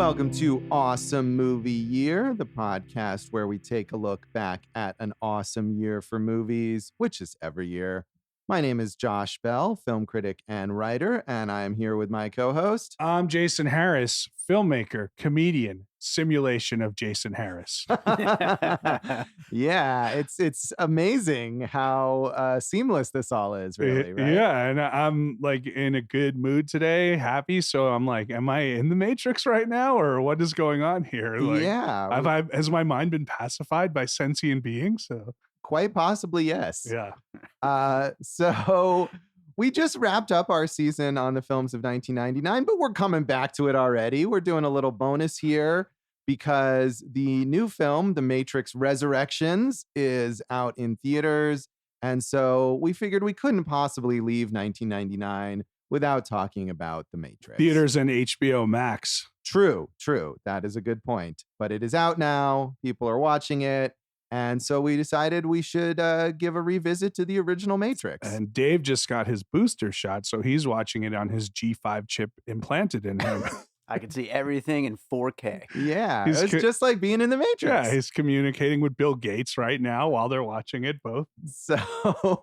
Welcome to Awesome Movie Year, the podcast where we take a look back at an awesome year for movies, which is every year. My name is Josh Bell, film critic and writer, and I am here with my co-host. I'm Jason Harris, filmmaker, comedian, simulation of Jason Harris. Yeah, it's amazing how seamless this all is, really, right? Yeah, and I'm like in a good mood today, happy. So I'm like, am I in the Matrix right now, or what is going on here? Like, yeah. has my mind been pacified by sentient beings? So quite possibly, yes. Yeah. So we just wrapped up our season on the films of 1999, but we're coming back to it already. We're doing a little bonus here because the new film, The Matrix Resurrections, is out in theaters. And so we figured we couldn't possibly leave 1999 without talking about The Matrix. Theaters and HBO Max. True. That is a good point. But it is out now. People are watching it. And so we decided we should give a revisit to the original Matrix. And Dave just got his booster shot, so he's watching it on his G5 chip implanted in him. I can see everything in 4K. Yeah, it's just like being in the Matrix. Yeah, he's communicating with Bill Gates right now while they're watching it both. So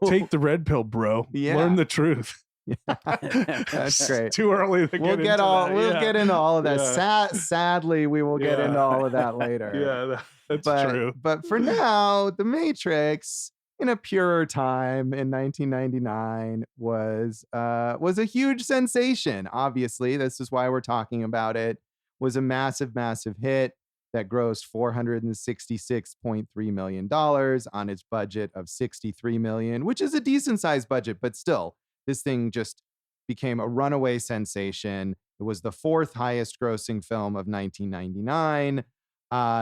take the red pill, bro. Yeah. Learn the truth. Yeah. That's great. Too early to we'll get into that. We'll get into all of that. Yeah. Sadly, we will get into all of that later. Yeah, that's true. But for now, The Matrix, in a purer time in 1999, was a huge sensation. Obviously, this is why we're talking about it. Was a massive, massive hit that grossed $466.3 million on its budget of $63 million, which is a decent sized budget, but still. This thing just became a runaway sensation. It was the fourth highest grossing film of 1999.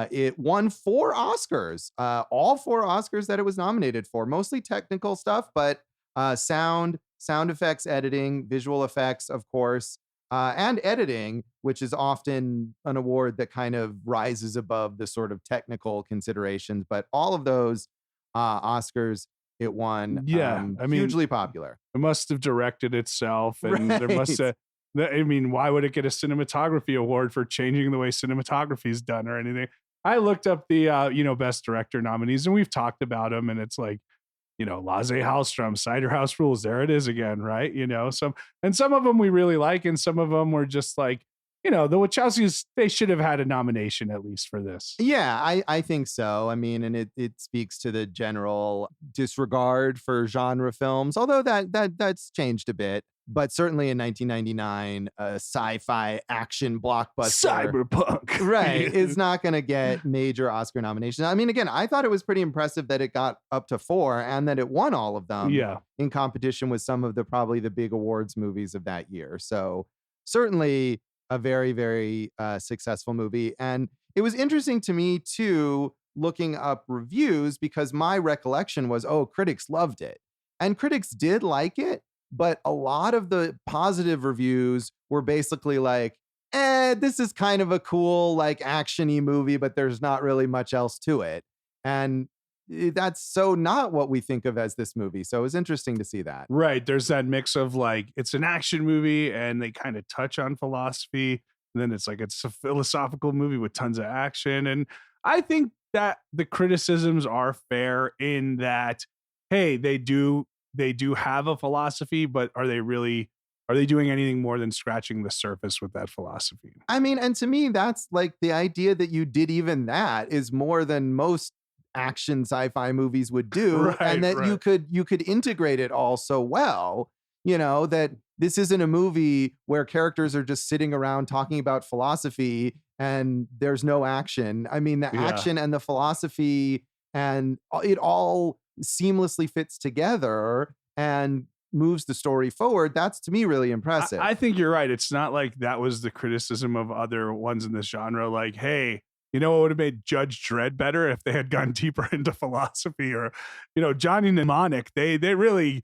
It won 4 Oscars, all 4 Oscars that it was nominated for, mostly technical stuff, but sound effects, editing, visual effects, of course, and editing, which is often an award that kind of rises above the sort of technical considerations. But all of those Oscars, it won. Yeah, hugely popular. It must have directed itself, and right. There must have. I mean, why would it get a cinematography award for changing the way cinematography is done or anything? I looked up the best director nominees, and we've talked about them, and it's like, Lasse Hallström, Cider House Rules. There it is again, right? Some of them we really like, and some of them were just like, the Wachowskis, they should have had a nomination at least for this. Yeah, I think so. I mean, and it speaks to the general disregard for genre films, although that's changed a bit. But certainly in 1999, a sci-fi action blockbuster, cyberpunk, right, is not going to get major Oscar nominations. I mean, again, I thought it was pretty impressive that it got up to 4 and that it won all of them. Yeah, in competition with some of probably the big awards movies of that year. So certainly a very, very successful movie. And it was interesting to me, too, looking up reviews, because my recollection was, critics loved it. And critics did like it, but a lot of the positive reviews were basically like, this is kind of a cool, like, action-y movie, but there's not really much else to it. And that's so not what we think of as this movie. So it was interesting to see that. Right. There's that mix of like, it's an action movie and they kind of touch on philosophy. And then it's like, it's a philosophical movie with tons of action. And I think that the criticisms are fair in that, hey, they do have a philosophy, but are they doing anything more than scratching the surface with that philosophy? I mean, and to me, that's like the idea that you did even that is more than most action sci-fi movies would do, right, and that you could integrate it all so well, that this isn't a movie where characters are just sitting around talking about philosophy and there's no action. I mean, the action and the philosophy and it all seamlessly fits together and moves the story forward. That's, to me, really impressive. I think you're right. It's not like that was the criticism of other ones in this genre. Like, hey, what would have made Judge Dredd better if they had gone deeper into philosophy, or, Johnny Mnemonic. They really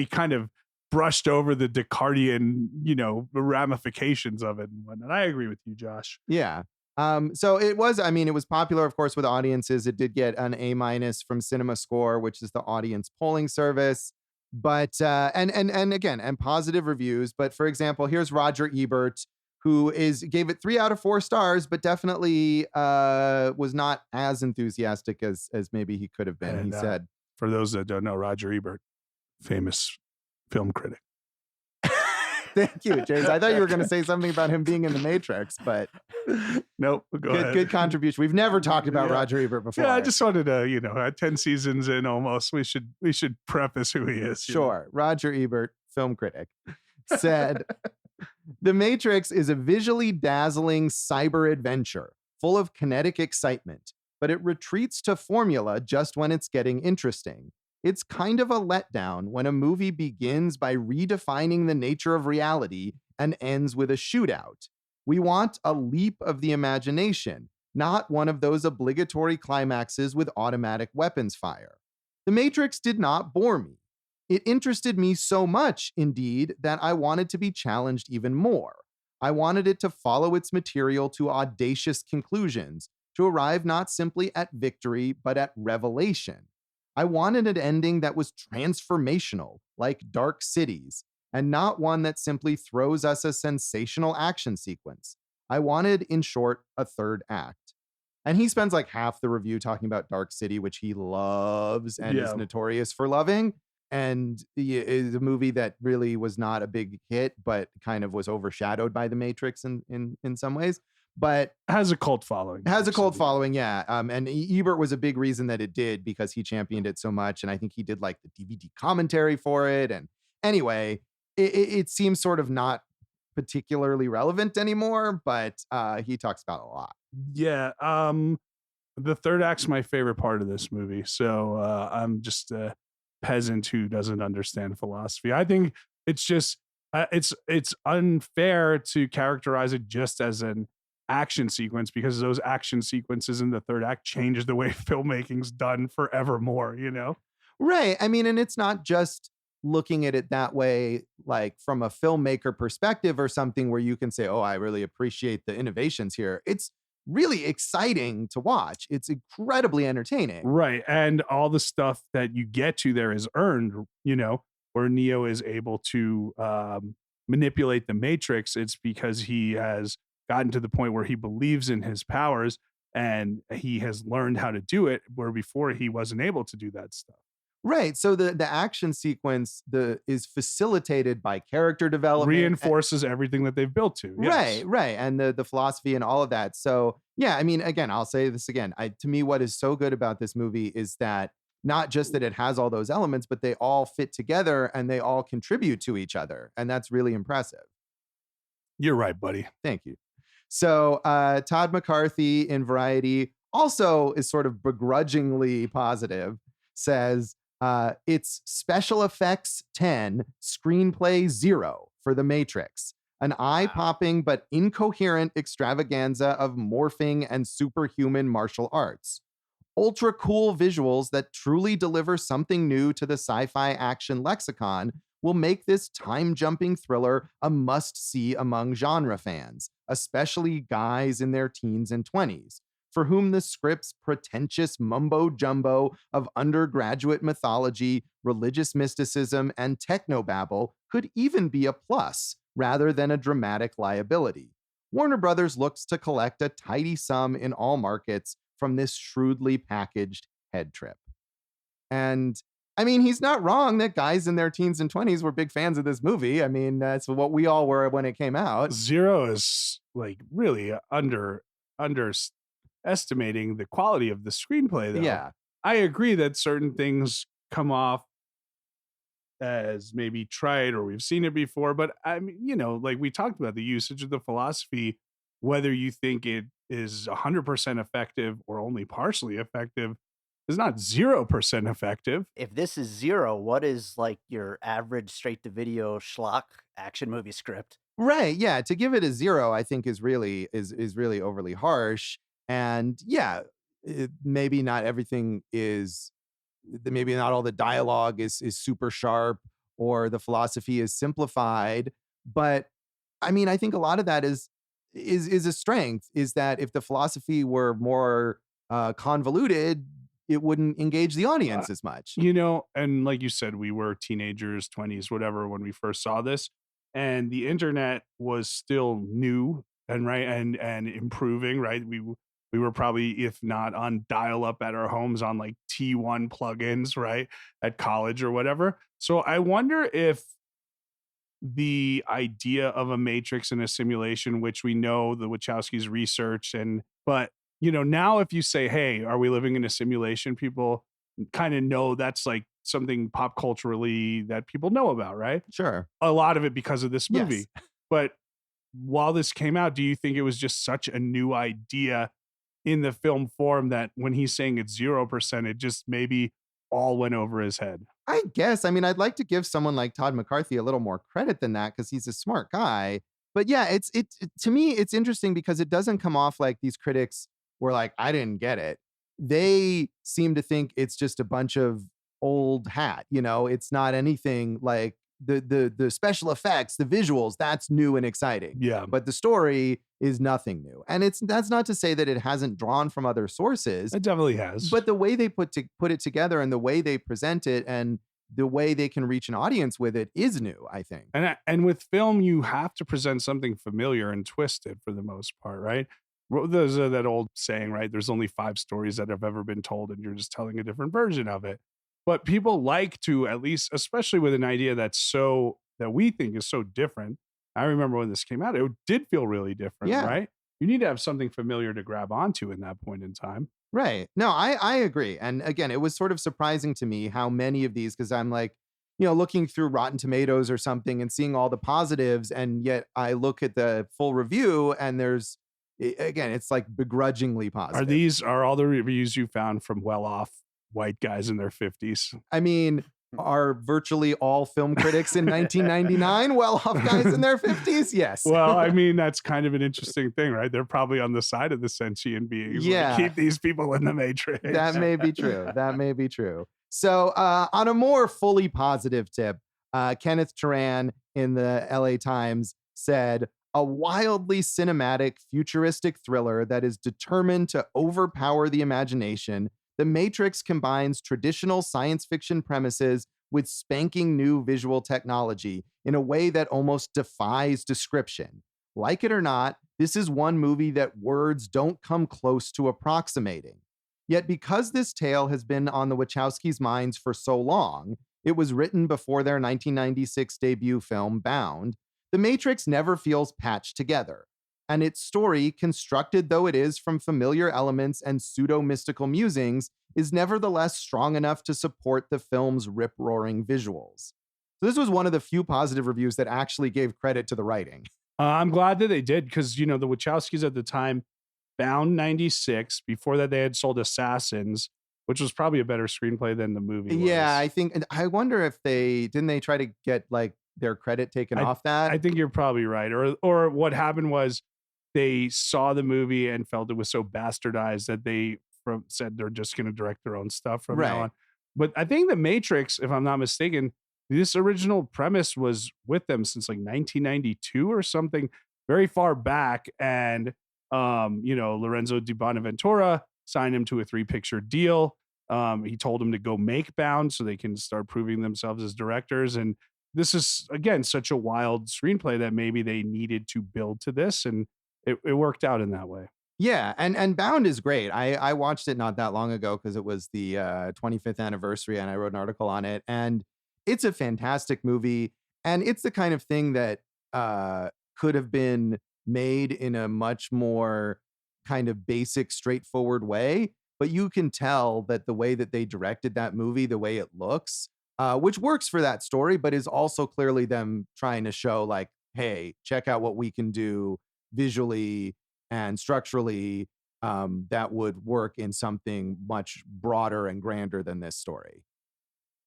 kind of brushed over the Descartian, ramifications of it and whatnot. I agree with you, Josh. Yeah. So it was popular, of course, with audiences. It did get an A- from CinemaScore, which is the audience polling service. But and again, and positive reviews. But for example, here's Roger Ebert, who gave it 3 out of 4 stars, but definitely was not as enthusiastic as maybe he could have been. And, he said, for those that don't know, Roger Ebert, famous film critic. Thank you, James. I thought you were going to say something about him being in The Matrix, but nope. Go ahead. Good contribution. We've never talked about Roger Ebert before. Yeah, I just wanted to, at 10 seasons in almost, we should preface who he is. Sure. Roger Ebert, film critic, said, The Matrix is a visually dazzling cyber adventure full of kinetic excitement, but it retreats to formula just when it's getting interesting. It's kind of a letdown when a movie begins by redefining the nature of reality and ends with a shootout. We want a leap of the imagination, not one of those obligatory climaxes with automatic weapons fire. The Matrix did not bore me. It interested me so much, indeed, that I wanted to be challenged even more. I wanted it to follow its material to audacious conclusions, to arrive not simply at victory, but at revelation. I wanted an ending that was transformational, like Dark Cities, and not one that simply throws us a sensational action sequence. I wanted, in short, a third act. And he spends like half the review talking about Dark City, which he loves and is notorious for loving. And is a movie that really was not a big hit, but kind of was overshadowed by The Matrix in some ways. But has a cult following. Yeah. And Ebert was a big reason that it did, because he championed it so much. And I think he did like the DVD commentary for it. And anyway, it seems sort of not particularly relevant anymore, but he talks about it a lot. Yeah. The third act's my favorite part of this movie. So I'm just a peasant who doesn't understand philosophy. I think it's just it's unfair to characterize it just as an action sequence, because those action sequences in the third act change the way filmmaking's done forevermore, Right. I mean, and it's not just looking at it that way, like from a filmmaker perspective or something where you can say, oh, I really appreciate the innovations here. It's really exciting to watch. It's incredibly entertaining. Right. And all the stuff that you get to there is earned, where Neo is able to manipulate the Matrix. It's because he has gotten to the point where he believes in his powers and he has learned how to do it, where before he wasn't able to do that stuff. Right. So the action sequence is facilitated by character development. Reinforces everything that they've built to. Yes. Right. And the philosophy and all of that. So yeah, I mean, again, I'll say this again. To me, what is so good about this movie is that not just that it has all those elements, but they all fit together and they all contribute to each other. And that's really impressive. You're right, buddy. Thank you. So Todd McCarthy in Variety also is sort of begrudgingly positive, says it's special effects 10, screenplay 0 for The Matrix. An eye-popping but incoherent extravaganza of morphing and superhuman martial arts. Ultra cool visuals that truly deliver something new to the sci-fi action lexicon will make this time-jumping thriller a must-see among genre fans, especially guys in their teens and 20s, for whom the script's pretentious mumbo-jumbo of undergraduate mythology, religious mysticism, and technobabble could even be a plus, rather than a dramatic liability. Warner Brothers looks to collect a tidy sum in all markets from this shrewdly packaged head trip. And I mean, he's not wrong that guys in their teens and 20s were big fans of this movie. I mean, that's what we all were when it came out. 0 is like really underestimating the quality of the screenplay, though. Yeah. I agree that certain things come off as maybe trite or we've seen it before, but I mean, like we talked about the usage of the philosophy, whether you think it is 100% effective or only partially effective, is not 0% effective. If this is 0, what is like your average straight to video schlock action movie script? Right. Yeah. To give it a 0, I think is really overly harsh. And yeah, maybe not everything is, maybe not all the dialogue is super sharp or the philosophy is simplified. But I mean, I think a lot of that is a strength, is that if the philosophy were more convoluted, it wouldn't engage the audience as much. And like you said, we were teenagers, 20s, whatever, when we first saw this. and the internet was still new and and improving, right? We were probably, if not on dial up at our homes, on like T1 plugins, right? At college or whatever. So I wonder if the idea of a matrix in a simulation, which we know the Wachowskis researched, but now if you say, hey, are we living in a simulation, people kind of know that's like something pop culturally that people know about, right? Sure. A lot of it because of this Yes. movie. But while this came out, do you think it was just such a new idea in the film form that when he's saying it's 0%, it just maybe all went over his head? I guess. I mean, I'd like to give someone like Todd McCarthy a little more credit than that because he's a smart guy. But yeah, to me, it's interesting because it doesn't come off like these critics were like, I didn't get it. They seem to think it's just a bunch of old hat. It's not anything like the special effects, the visuals, that's new and exciting. Yeah. But the story is nothing new. And that's not to say that it hasn't drawn from other sources. It definitely has. But the way they put it together and the way they present it and the way they can reach an audience with it is new, I think. And with film, you have to present something familiar and twisted for the most part, right? There's that old saying, right? There's only 5 stories that have ever been told, and you're just telling a different version of it. But people like to, at least, especially with an idea that we think is so different. I remember when this came out, it did feel really different, Yeah. right? You need to have something familiar to grab onto in that point in time. Right. No, I agree. And again, it was sort of surprising to me how many of these, because I'm like, looking through Rotten Tomatoes or something and seeing all the positives. And yet I look at the full review and again, it's like begrudgingly positive. Are all the reviews you found from well-off white guys in their 50s? I mean, are virtually all film critics in 1999 well-off guys in their 50s? Yes. Well, I mean, that's kind of an interesting thing, right? They're probably on the side of the sentient beings. Yeah. Keep these people in the Matrix. That may be true. So on a more fully positive tip, Kenneth Turan in the LA Times said, a wildly cinematic, futuristic thriller that is determined to overpower the imagination, The Matrix combines traditional science fiction premises with spanking new visual technology in a way that almost defies description. Like it or not, this is one movie that words don't come close to approximating. Yet because this tale has been on the Wachowskis' minds for so long, it was written before their 1996 debut film, Bound, The Matrix never feels patched together. And its story, constructed though it is from familiar elements and pseudo-mystical musings, is nevertheless strong enough to support the film's rip-roaring visuals. So this was one of the few positive reviews that actually gave credit to the writing. I'm glad that they did, because, the Wachowskis at the time, Bound 96, before that they had sold Assassins, which was probably a better screenplay than the movie was. Yeah, I wonder if didn't they try to get like their credit taken off that? I think you're probably right. Or what happened was they saw the movie and felt it was so bastardized that they said they're just going to direct their own stuff from now on. But I think The Matrix, if I'm not mistaken, this original premise was with them since like 1992 or something, very far back. And, Lorenzo di Bonaventura signed him to a 3-picture deal. He told him to go make Bound so they can start proving themselves as directors. And this is, again, such a wild screenplay that maybe they needed to build to this. And it worked out in that way. Yeah, and Bound is great. I watched it not that long ago because it was the 25th anniversary and I wrote an article on it. And it's a fantastic movie. And it's the kind of thing that could have been made in a much more kind of basic, straightforward way. But you can tell that the way that they directed that movie, the way it looks, which works for that story, but is also clearly them trying to show like, hey, check out what we can do visually and structurally that would work in something much broader and grander than this story.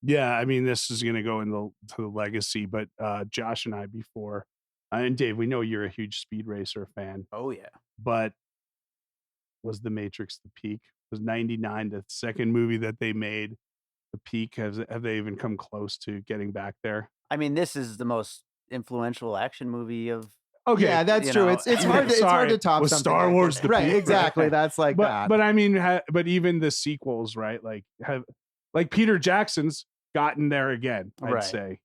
Yeah, I mean, this is going to go into the legacy, but Josh and I before, and Dave, we know you're a huge Speed Racer fan. Oh, yeah. But was The Matrix the peak? Was 99 the second movie that they made the peak? Have they even come close to getting back there? I mean, this is the most influential action movie of. Okay, yeah, that's true. It's hard. It's hard to top was something. Star like Wars this. the Right? peak, Exactly. right? That's like that. But I mean, but even the sequels, right? Like Peter Jackson's gotten there again. I'd say,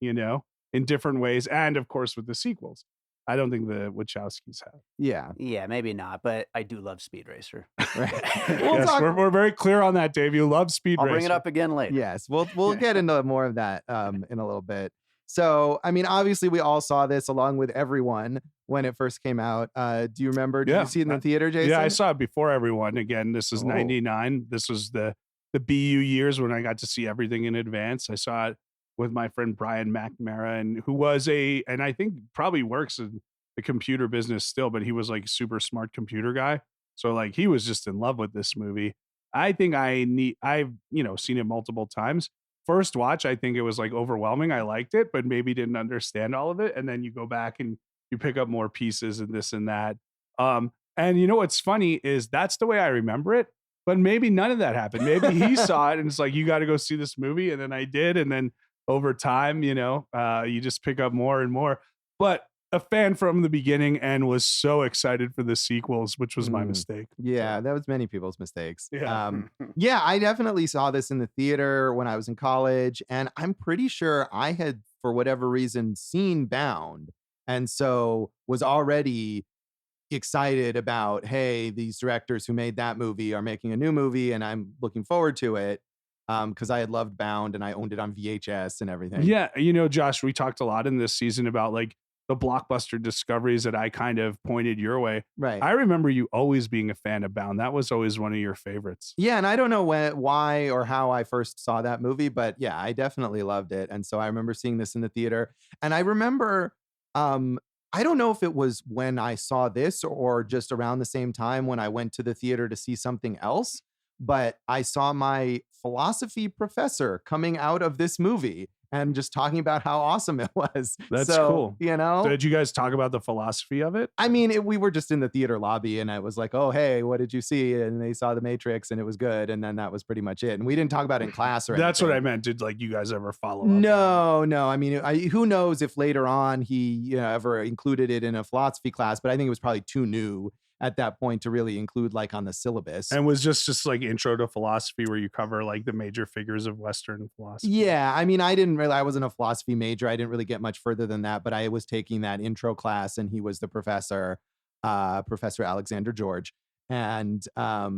in different ways, and of course with the sequels. I don't think the Wachowskis have. Yeah. Yeah, maybe not, but I do love Speed Racer. Right. Yes, we're very clear on that, Dave. You love Speed I'll Racer. bring it up again later. Yes, we'll get into more of that in a little bit. So, I mean, obviously, we all saw this along with everyone when it first came out. Do you remember? Did you see it in the theater, Jason? Yeah, I saw it before everyone. Again, this is Oh. 99. This was the BU years when I got to see everything in advance. I saw it with my friend Brian McNamara, and who was and I think probably works in the computer business still, but he was like a super smart computer guy. So like he was just in love with this movie. I think I've seen it multiple times. First watch, I think it was like overwhelming. I liked it, but maybe didn't understand all of it. And then you go back and you pick up more pieces and this and that. And you know what's funny is that's the way I remember it, but maybe none of that happened. Maybe he saw it and it's like, you got to go see this movie. And then I did. And then over time, you just pick up more and more. But a fan from the beginning and was so excited for the sequels, which was my mistake. Yeah, that was many people's mistakes. Yeah. Yeah, I definitely saw this in the theater when I was in college, and I'm pretty sure I had, for whatever reason, seen Bound, and so was already excited about, hey, these directors who made that movie are making a new movie, and I'm looking forward to it. Because I had loved Bound and I owned it on VHS and everything. Yeah, Josh, we talked a lot in this season about like the blockbuster discoveries that I kind of pointed your way. Right. I remember you always being a fan of Bound. That was always one of your favorites. Yeah, and I don't know why or how I first saw that movie, but yeah, I definitely loved it. And so I remember seeing this in the theater. And I remember, I don't know if it was when I saw this or just around the same time when I went to the theater to see something else, but I saw my philosophy professor coming out of this movie and just talking about how awesome it was. That's cool. So did you guys talk about the philosophy of it? I mean, we were just in the theater lobby and I was like, oh, hey, what did you see? And they saw The Matrix and it was good. And then that was pretty much it. And we didn't talk about it in class or anything. That's what I meant. Did like you guys ever follow up? No. I mean, who knows if later on he ever included it in a philosophy class, but I think it was probably too new at that point to really include like on the syllabus. And was just like intro to philosophy where you cover like the major figures of Western philosophy? Yeah. I mean, I wasn't a philosophy major. I didn't really get much further than that, but I was taking that intro class and he was the professor, Professor Alexander George. And I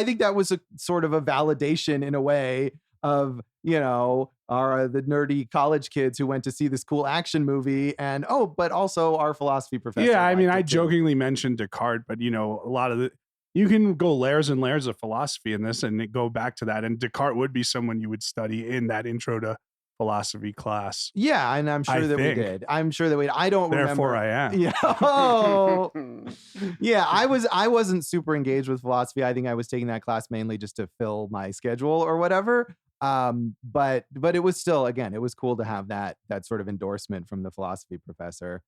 think that was a sort of a validation in a way of, the nerdy college kids who went to see this cool action movie and, but also our philosophy professor. Yeah. I mean, I jokingly mentioned Descartes, but a lot of you can go layers and layers of philosophy in this and go back to that. And Descartes would be someone you would study in that intro to philosophy class. Yeah. And I'm sure we did. I'm sure that I don't remember. Therefore I am. Yeah. Oh, yeah. I wasn't super engaged with philosophy. I think I was taking that class mainly just to fill my schedule or whatever. But it was still, again, it was cool to have that sort of endorsement from the philosophy professor.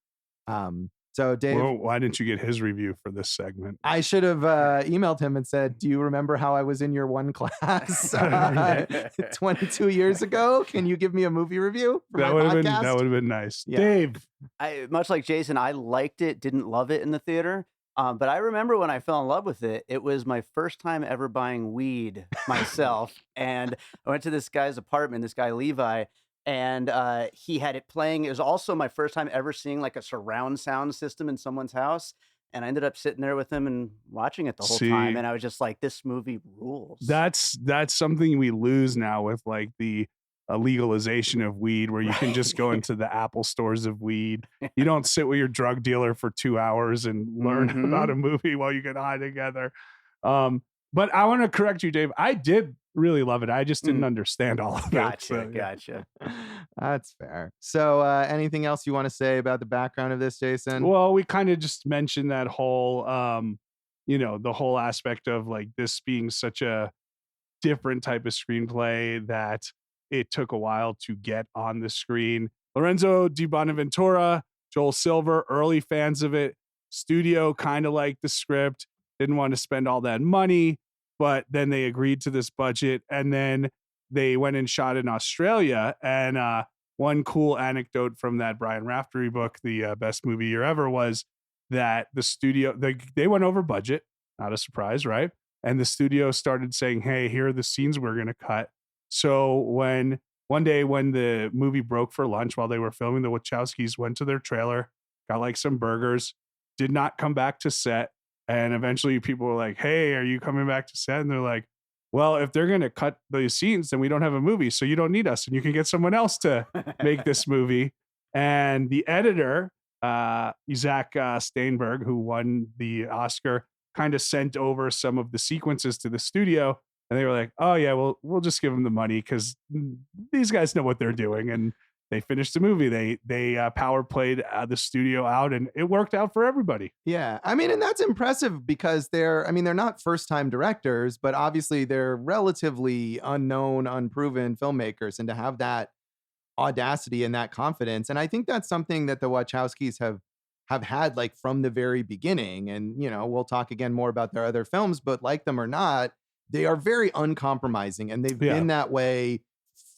So Dave, well, why didn't you get his review for this segment? I should have emailed him and said, do you remember how I was in your one class 22 years ago? Can you give me a movie review for my podcast? That would have been nice. Yeah. Dave. Much like Jason, I liked it, didn't love it in the theater. But I remember when I fell in love with it, it was my first time ever buying weed myself. And I went to this guy's apartment, this guy Levi, and he had it playing. It was also my first time ever seeing like a surround sound system in someone's house. And I ended up sitting there with him and watching it the whole time. And I was just like, this movie rules. That's something we lose now with like the legalization of weed, where you can just go into the Apple stores of weed. You don't sit with your drug dealer for 2 hours and learn about a movie while you get high together. But I want to correct you, Dave. I did really love it. I just didn't understand all of it. Gotcha. That's fair. So anything else you want to say about the background of this, Jason? Well, we kind of just mentioned that whole, the whole aspect of like this being such a different type of screenplay that it took a while to get on the screen. Lorenzo Di Bonaventura, Joel Silver, early fans of it. Studio kind of liked the script, didn't want to spend all that money, but then they agreed to this budget, and then they went and shot in Australia. And one cool anecdote from that Brian Raftery book, The Best Movie Year Ever, was that the studio, they went over budget, not a surprise, right? And the studio started saying, hey, here are the scenes we're going to cut. So when one day when the movie broke for lunch while they were filming, the Wachowskis went to their trailer, got like some burgers, did not come back to set. And eventually people were like, "Hey, are you coming back to set?" And they're like, "Well, if they're going to cut these scenes, then we don't have a movie. So you don't need us and you can get someone else to make this movie." And the editor, Zach Steinberg, who won the Oscar, kind of sent over some of the sequences to the studio. And they were like, "Oh yeah, well, we'll just give them the money because these guys know what they're doing." And they finished the movie. They power played the studio out, and it worked out for everybody. Yeah. I mean, and that's impressive because they're not first time directors, but obviously they're relatively unknown, unproven filmmakers. And to have that audacity and that confidence. And I think that's something that the Wachowskis have had like from the very beginning. And we'll talk again more about their other films, but like them or not, they are very uncompromising, and they've been that way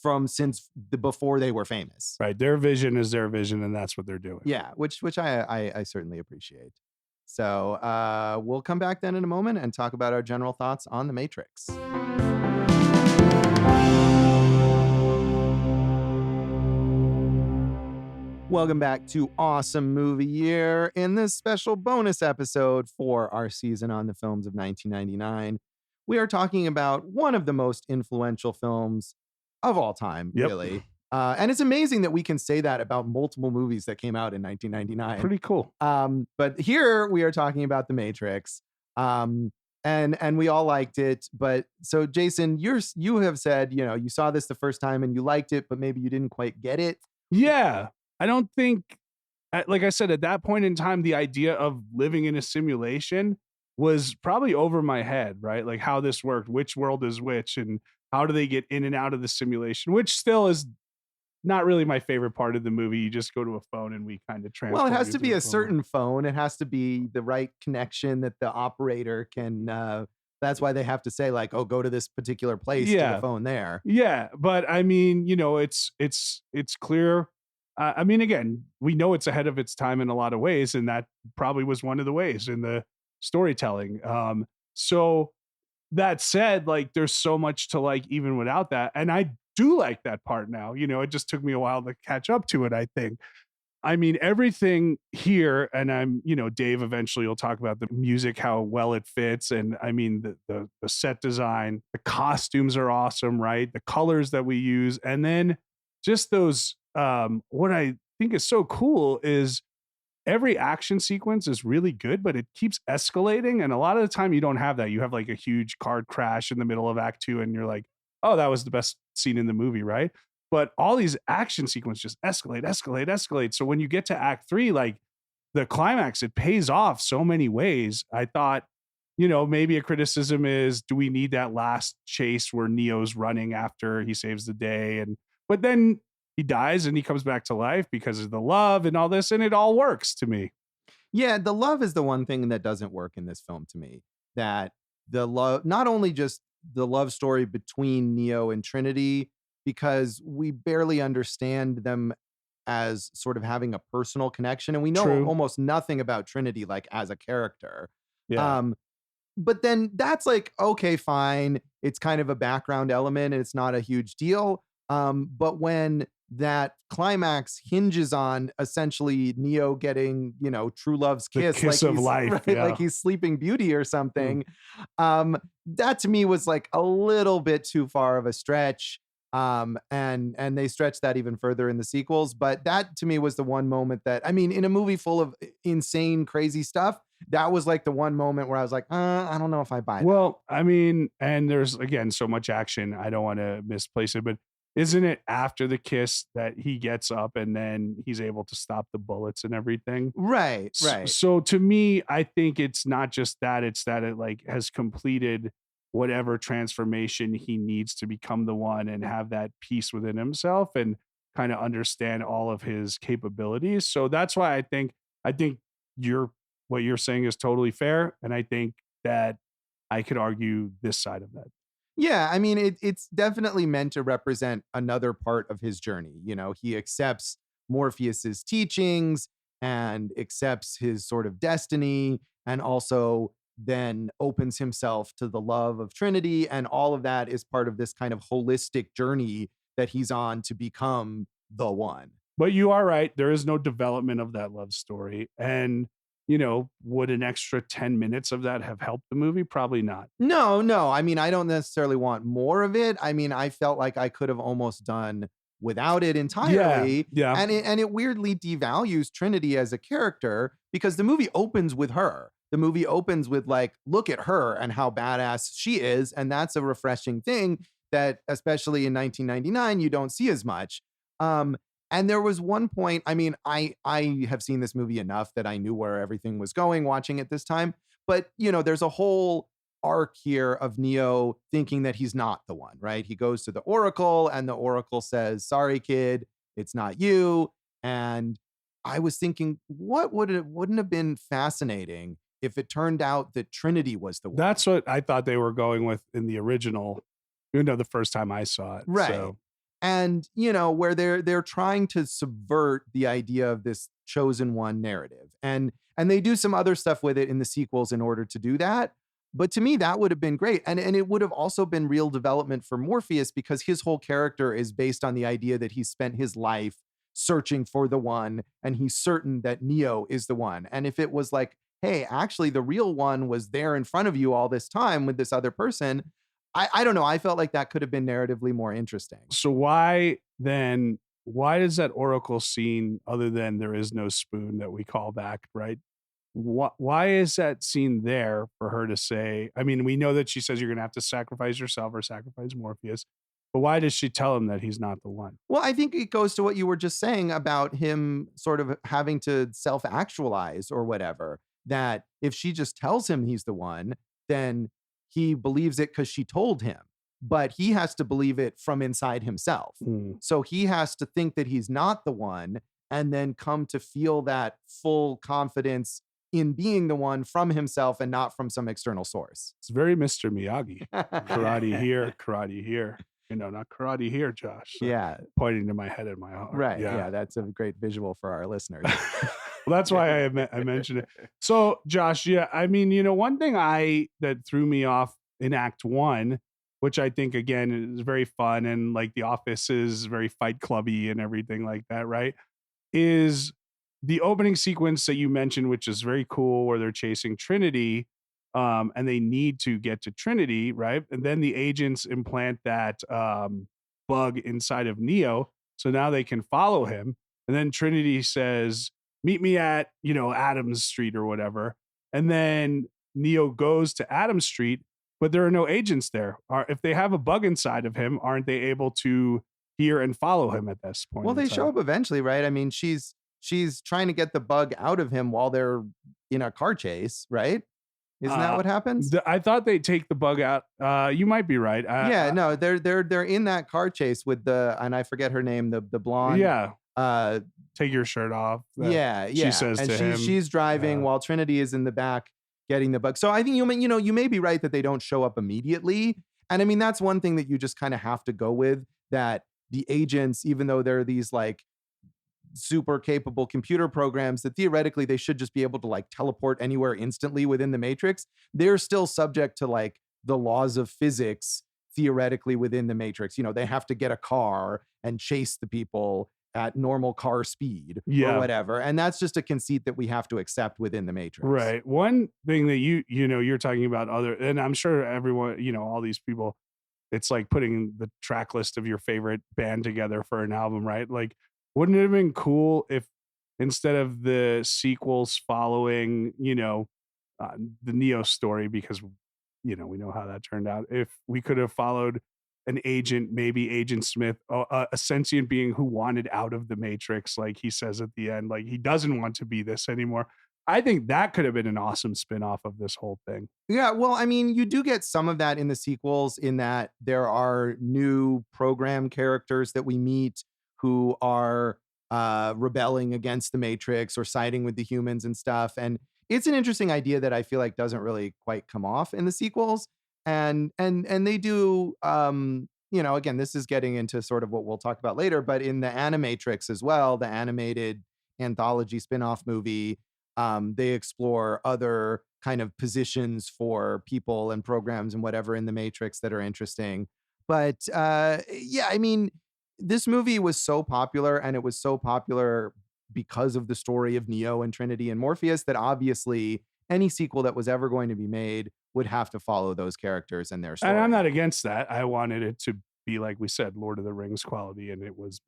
from since before they were famous. Right. Their vision is their vision, and that's what they're doing. Yeah, which I certainly appreciate. So we'll come back then in a moment and talk about our general thoughts on The Matrix. Welcome back to Awesome Movie Year. In this special bonus episode for our season on the films of 1999, we are talking about one of the most influential films of all time, really. And it's amazing that we can say that about multiple movies that came out in 1999. Pretty cool. But here we are talking about The Matrix. And we all liked it. But so Jason, you have said, you saw this the first time and you liked it, but maybe you didn't quite get it. Yeah. I don't think, like I said, at that point in time, the idea of living in a simulation was probably over my head, right? Like how this worked, which world is which, and how do they get in and out of the simulation, which still is not really my favorite part of the movie. You just go to a phone and we kind of transfer. Well, it has to be a certain phone. It has to be the right connection that the operator can, that's why they have to say like, oh, go to this particular place to the phone there. Yeah. But I mean, it's clear. I mean, again, we know it's ahead of its time in a lot of ways, and that probably was one of the ways in the storytelling. So that said, like, there's so much to like even without that, and I do like that part now. It just took me a while to catch up to it, I think. I mean, everything here, and Dave eventually will talk about the music, how well it fits, and I mean the set design, the costumes are awesome, right? The colors that we use, and then just those. What I think is so cool is every action sequence is really good, but it keeps escalating. And a lot of the time you don't have that. You have like a huge car crash in the middle of Act 2 and you're like, oh, that was the best scene in the movie, right? But all these action sequences just escalate. So when you get to Act 3, like the climax, it pays off so many ways. I thought, maybe a criticism is, do we need that last chase where Neo's running after he saves the day? But then he dies and he comes back to life because of the love and all this, and it all works to me. Yeah, the love is the one thing that doesn't work in this film to me. That the love, not only just the love story between Neo and Trinity, because we barely understand them as sort of having a personal connection, and we know almost nothing about Trinity like as a character. Yeah. But then that's like, okay, fine. It's kind of a background element and it's not a huge deal. But when that climax hinges on essentially Neo getting, true love's kiss, the kiss of life, right? Like he's Sleeping Beauty or something. That to me was like a little bit too far of a stretch. And they stretched that even further in the sequels. But that to me was the one moment that, I mean, in a movie full of insane, crazy stuff, that was like the one moment where I was like, I don't know if I buy that. Well, I mean, and there's again so much action. I don't want to misplace it, but isn't it after the kiss that he gets up and then he's able to stop the bullets and everything? Right. So to me, I think it's not just that, it's that it like has completed whatever transformation he needs to become the one and have that peace within himself and kind of understand all of his capabilities. So that's why I think what you're saying is totally fair. And I think that I could argue this side of that. Yeah, I mean, it's definitely meant to represent another part of his journey. He accepts Morpheus's teachings and accepts his sort of destiny, and also then opens himself to the love of Trinity. And all of that is part of this kind of holistic journey that he's on to become the one. But you are right. There is no development of that love story. And, would an extra 10 minutes of that have helped the movie? Probably not. No. I mean, I don't necessarily want more of it. I mean, I felt like I could have almost done without it entirely. Yeah. And it weirdly devalues Trinity as a character because the movie opens with her. The movie opens with like, look at her and how badass she is. And that's a refreshing thing that, especially in 1999, you don't see as much. And there was one point, I mean, I have seen this movie enough that I knew where everything was going watching it this time. But, there's a whole arc here of Neo thinking that he's not the one, right? He goes to the Oracle and the Oracle says, sorry, kid, it's not you. And I was thinking, wouldn't have been fascinating if it turned out that Trinity was the one? That's what I thought they were going with in the original, the first time I saw it. Right. So. And, where they're trying to subvert the idea of this chosen one narrative. And they do some other stuff with it in the sequels in order to do that. But to me, that would have been great. And it would have also been real development for Morpheus because his whole character is based on the idea that he spent his life searching for the one and he's certain that Neo is the one. And if it was like, hey, actually the real one was there in front of you all this time with this other person, I don't know. I felt like that could have been narratively more interesting. So why does that Oracle scene, other than there is no spoon that we call back, right? Why is that scene there for her to say, I mean, we know that she says you're going to have to sacrifice yourself or sacrifice Morpheus, but why does she tell him that he's not the one? Well, I think it goes to what you were just saying about him sort of having to self-actualize or whatever, that if she just tells him he's the one, then he believes it because she told him, but he has to believe it from inside himself. So he has to think that he's not the one and then come to feel that full confidence in being the one from himself and not from some external source. It's very Mr. Miyagi. Karate here, karate here. Not karate here, Josh. So yeah. Pointing to my head and my heart. Right. Yeah. That's a great visual for our listeners. Well, that's why I mentioned it. So, Josh, yeah, I mean, one thing that threw me off in Act 1, which I think, again, is very fun and like The Office is very Fight Clubby and everything like that, right, is the opening sequence that you mentioned, which is very cool, where they're chasing Trinity and they need to get to Trinity, right? And then the agents implant that bug inside of Neo, so now they can follow him. And then Trinity says, meet me at, Adams Street or whatever. And then Neo goes to Adams Street, but there are no agents there. If they have a bug inside of him, aren't they able to hear and follow him at this point? Well, they show up eventually, right? I mean, she's trying to get the bug out of him while they're in a car chase, right? Isn't that what happens? I thought they take the bug out. You might be right. No, they're in that car chase with and I forget her name, the blonde. Yeah. Take your shirt off. She says and to him. She's driving while Trinity is in the back getting the bug. So I think you may be right that they don't show up immediately. And I mean, that's one thing that you just kind of have to go with, that the agents, even though they're these like super capable computer programs that theoretically they should just be able to like teleport anywhere instantly within the Matrix, they're still subject to like the laws of physics theoretically within the Matrix. They have to get a car and chase the people at normal car speed or whatever. And that's just a conceit that we have to accept within the Matrix. Right. One thing that you're talking about and I'm sure everyone, all these people, it's like putting the track list of your favorite band together for an album, right? Like, wouldn't it have been cool if instead of the sequels following, the Neo story, because, we know how that turned out, if we could have followed an agent, maybe Agent Smith, a sentient being who wanted out of the Matrix, like he says at the end, like he doesn't want to be this anymore. I think that could have been an awesome spin-off of this whole thing. Yeah, well, I mean, you do get some of that in the sequels, in that there are new program characters that we meet who are rebelling against the Matrix or siding with the humans and stuff. And it's an interesting idea that I feel like doesn't really quite come off in the sequels. And they do, again, this is getting into sort of what we'll talk about later, but in the Animatrix as well, the animated anthology spin-off movie, they explore other kind of positions for people and programs and whatever in the Matrix that are interesting. But I mean, this movie was so popular, and it was so popular because of the story of Neo and Trinity and Morpheus, that obviously any sequel that was ever going to be made would have to follow those characters and their story. And I'm not against that. I wanted it to be, like we said, Lord of the Rings quality, and it was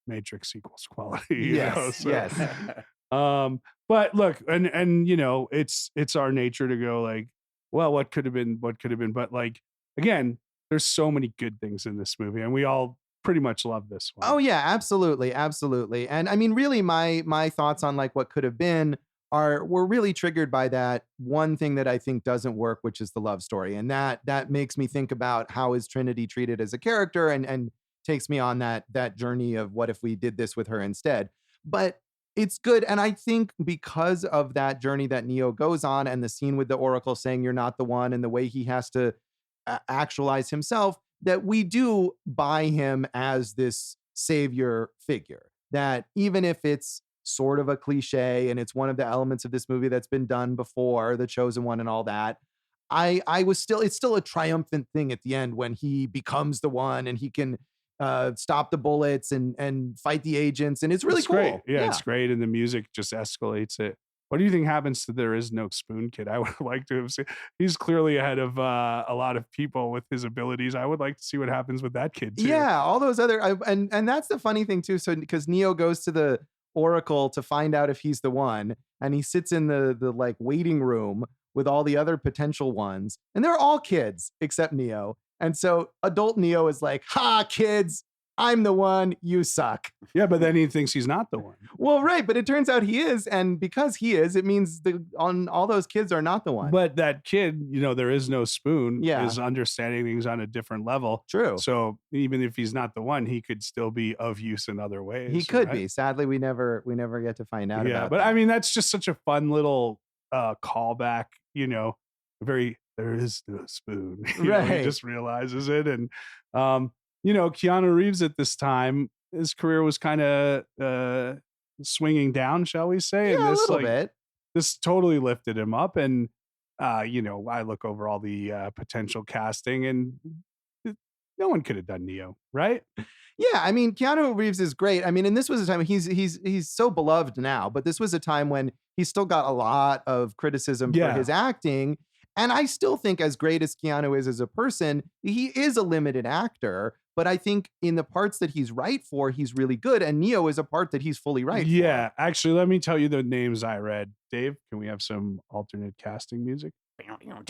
Matrix sequels quality. Yes, yes. But look, and you know, it's our nature to go like, well, what could have been, but like, again, there's so many good things in this movie, and we all pretty much love this one. Oh yeah, absolutely, absolutely. And I mean, really, my thoughts on like what could have been were really triggered by that one thing that I think doesn't work, which is the love story, and that makes me think about how is Trinity treated as a character, and takes me on that journey of what if we did this with her instead. But it's good, and I think because of that journey that Neo goes on, and the scene with the Oracle saying you're not the one, and the way he has to actualize himself, that we do buy him as this savior figure, that even if it's sort of a cliche and it's one of the elements of this movie that's been done before, the chosen one and all that, it's still a triumphant thing at the end when he becomes the one and he can stop the bullets and fight the agents, and it's really cool. Great. Yeah, it's great, and the music just escalates it. What do you think happens to There Is No Spoon Kid? I would like to have seen. He's clearly ahead of a lot of people with his abilities. I would like to see what happens with that kid too. Yeah, all those other and that's the funny thing too. So because Neo goes to the Oracle to find out if he's the one, and he sits in the like waiting room with all the other potential ones, and they're all kids except Neo. And so adult Neo is like, "Ha, kids, I'm the one, you suck." Yeah, but then he thinks he's not the one. Well, right, but it turns out he is, and because he is, it means all those kids are not the one. But that kid, you know, There Is No Spoon, Yeah. is understanding things on a different level. True. So even if he's not the one, he could still be of use in other ways. He could right? be. Sadly, we never get to find out. Yeah, about but that. I mean, that's just such a fun little callback. You know, there is no spoon. You know, Right. he just realizes it, and you know, Keanu Reeves at this time, his career was kind of swinging down, shall we say? Yeah, And this, a little bit. This totally lifted him up. And you know, I look over all the potential casting, and no one could have done Neo, right? Yeah, I mean, Keanu Reeves is great. I mean, and this was a time he's so beloved now, but this was a time when he still got a lot of criticism for his acting. And I still think, as great as Keanu is as a person, he is a limited actor. But I think in the parts that he's right for, he's really good. And Neo is a part that he's fully right for. Yeah, actually, let me tell you the names I read. Dave, can we have some alternate casting music? Wow, that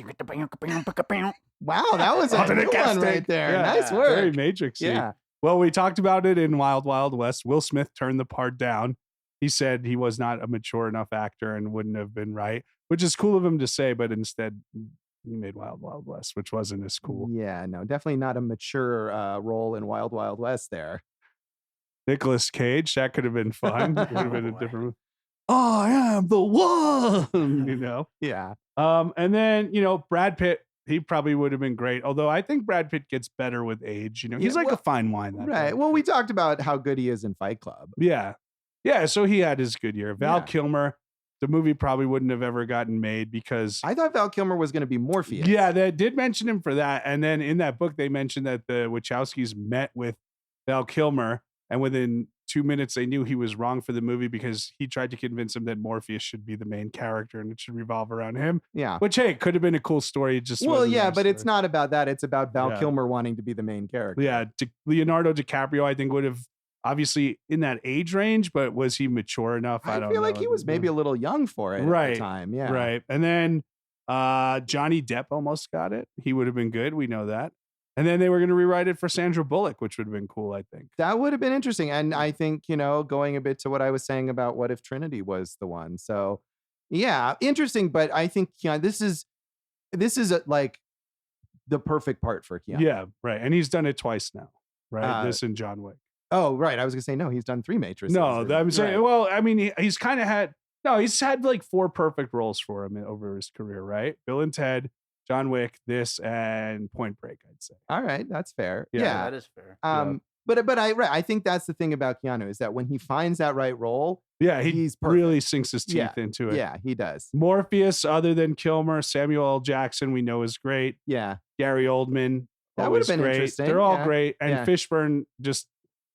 was a Alternate good one casting. right there. Yeah, Nice work. Very Matrixy. Yeah. Well, we talked about it in Wild Wild West. Will Smith turned the part down. He said he was not a mature enough actor and wouldn't have been right, which is cool of him to say, but instead he made Wild Wild West, which wasn't as cool. Yeah, no, definitely not a mature role in Wild Wild West there. Nicolas Cage, that could have been fun. It would have been a different. I am the one, you know? Yeah. And then, you know, Brad Pitt, he probably would have been great. Although I think Brad Pitt gets better with age. You know, he's like a fine wine. Right. Well, we talked about how good he is in Fight Club. Yeah. Yeah. So he had his good year. Val Yeah. Kilmer, the movie probably wouldn't have ever gotten made because I thought Val Kilmer was going to be Morpheus. Yeah, they did mention him for that. And then in that book, they mentioned that the Wachowskis met with Val Kilmer, and within 2 minutes, they knew he was wrong for the movie because he tried to convince him that Morpheus should be the main character and it should revolve around him. Yeah. Which, hey, could have been a cool story. It just Well, wasn't yeah, their but story. it's not about that. It's about Val Yeah. Kilmer wanting to be the main character. Yeah, Leonardo DiCaprio, I think, would have obviously in that age range, but was he mature enough? I don't feel know. like he was maybe a little young for it at Right, the time. Yeah. Right. And then Johnny Depp almost got it. He would have been good. We know that. And then they were going to rewrite it for Sandra Bullock, which would have been cool, I think. That would have been interesting. And I think, you know, going a bit to what I was saying about what if Trinity was the one. So, yeah, interesting. But I think, this is like the perfect part for Keanu. Yeah, right. And he's done it twice now, right? This and John Wick. Oh, right. I was going to say, no, he's done 3 Matrices. No, I'm saying, Right. well, I mean, he's kind of had, he's had like 4 perfect roles for him over his career, right? Bill and Ted, John Wick, this, and Point Break, I'd say. All right. That's fair. Yeah. Yeah. That is fair. But I think that's the thing about Keanu is that when he finds that right role, Yeah, he's perfect. really sinks his teeth into it. Yeah, he does. Morpheus, other than Kilmer, Samuel L. Jackson, we know is great. Yeah. Gary Oldman, That always would've been great. interesting, They're all yeah, great. And yeah. Fishburne just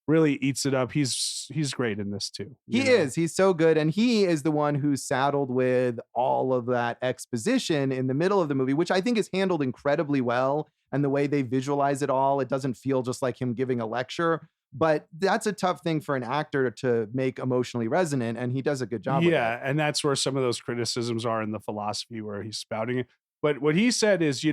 really eats it up. He's great in this too. He is. He's so good. And he is the one who's saddled with all of that exposition in the middle of the movie, which I think is handled incredibly well. And the way they visualize it all, it doesn't feel just like him giving a lecture. But that's a tough thing for an actor to make emotionally resonant. And he does a good job with Yeah, it. and that's where some of those criticisms are in the philosophy where he's spouting it. But what he said is,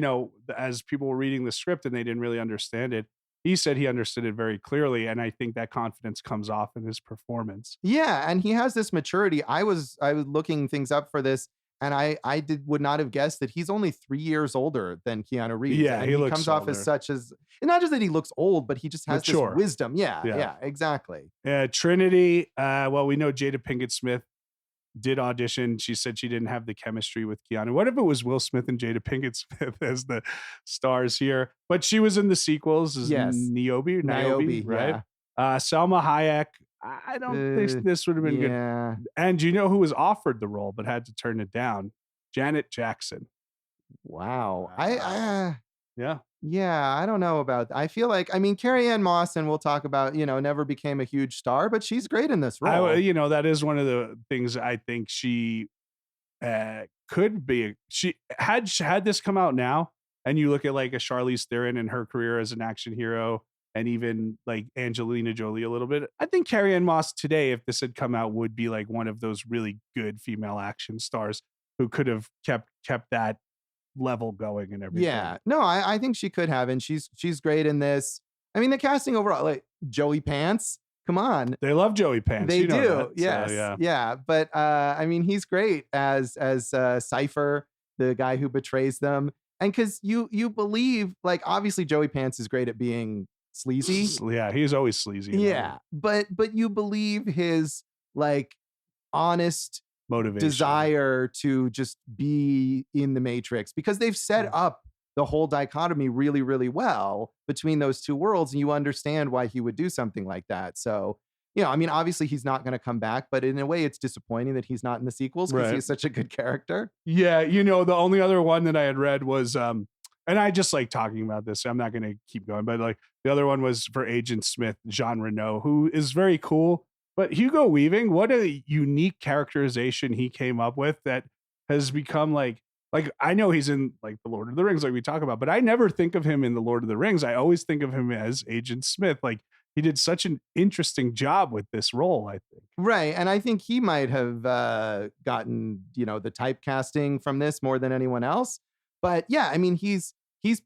as people were reading the script and they didn't really understand it, he said he understood it very clearly, and I think that confidence comes off in his performance. Yeah, and he has this maturity. I was looking things up for this, and would not have guessed that he's only 3 years older than Keanu Reeves. Yeah, and he he looks comes off as older. such as, and not just that he looks old, but he just has Mature. this wisdom. Yeah, Yeah. yeah, exactly. Trinity, well, we know Jada Pinkett Smith did audition. She said she didn't have the chemistry with Keanu. What if it was Will Smith and Jada Pinkett Smith as the stars here? But she was in the sequels as Yes. Niobe, right? Yeah. Selma Hayek. I don't think this would have been good. Yeah. And do you know who was offered the role but had to turn it down? Janet Jackson. Wow. Yeah. Yeah, I don't know about. I feel like, I mean, Carrie-Anne Moss, and we'll talk about, never became a huge star, but she's great in this role. That is one of the things I think she could be. She had this come out now, and you look at like a Charlize Theron and her career as an action hero, and even like Angelina Jolie a little bit. I think Carrie-Anne Moss today, if this had come out, would be like one of those really good female action stars who could have kept that level going and everything. Yeah, no, I think she could have, and she's great in this. I mean, the casting overall, like Joey Pants, come on, they love Joey Pants. they you know do, that, yes, so, yeah. But I mean, he's great as Cypher, the guy who betrays them, and because you believe, like, obviously Joey Pants is great at being sleazy. Yeah, he's always sleazy. Yeah, but you believe his like honest motivation, desire to just be in the Matrix, because they've set up the whole dichotomy really, really well between those two worlds, and you understand why he would do something like that. So, I mean, obviously he's not going to come back, but in a way it's disappointing that he's not in the sequels because he's such a good character. Yeah, the only other one that I had read was and I just like talking about this, so I'm not going to keep going, but like the other one was for Agent Smith, Jean Reno, who is very cool. But Hugo Weaving, what a unique characterization he came up with that has become like I know he's in like the Lord of the Rings, like we talk about, but I never think of him in the Lord of the Rings. I always think of him as Agent Smith. Like he did such an interesting job with this role, I think. Right. And I think he might have gotten, the typecasting from this more than anyone else. But yeah, I mean, he's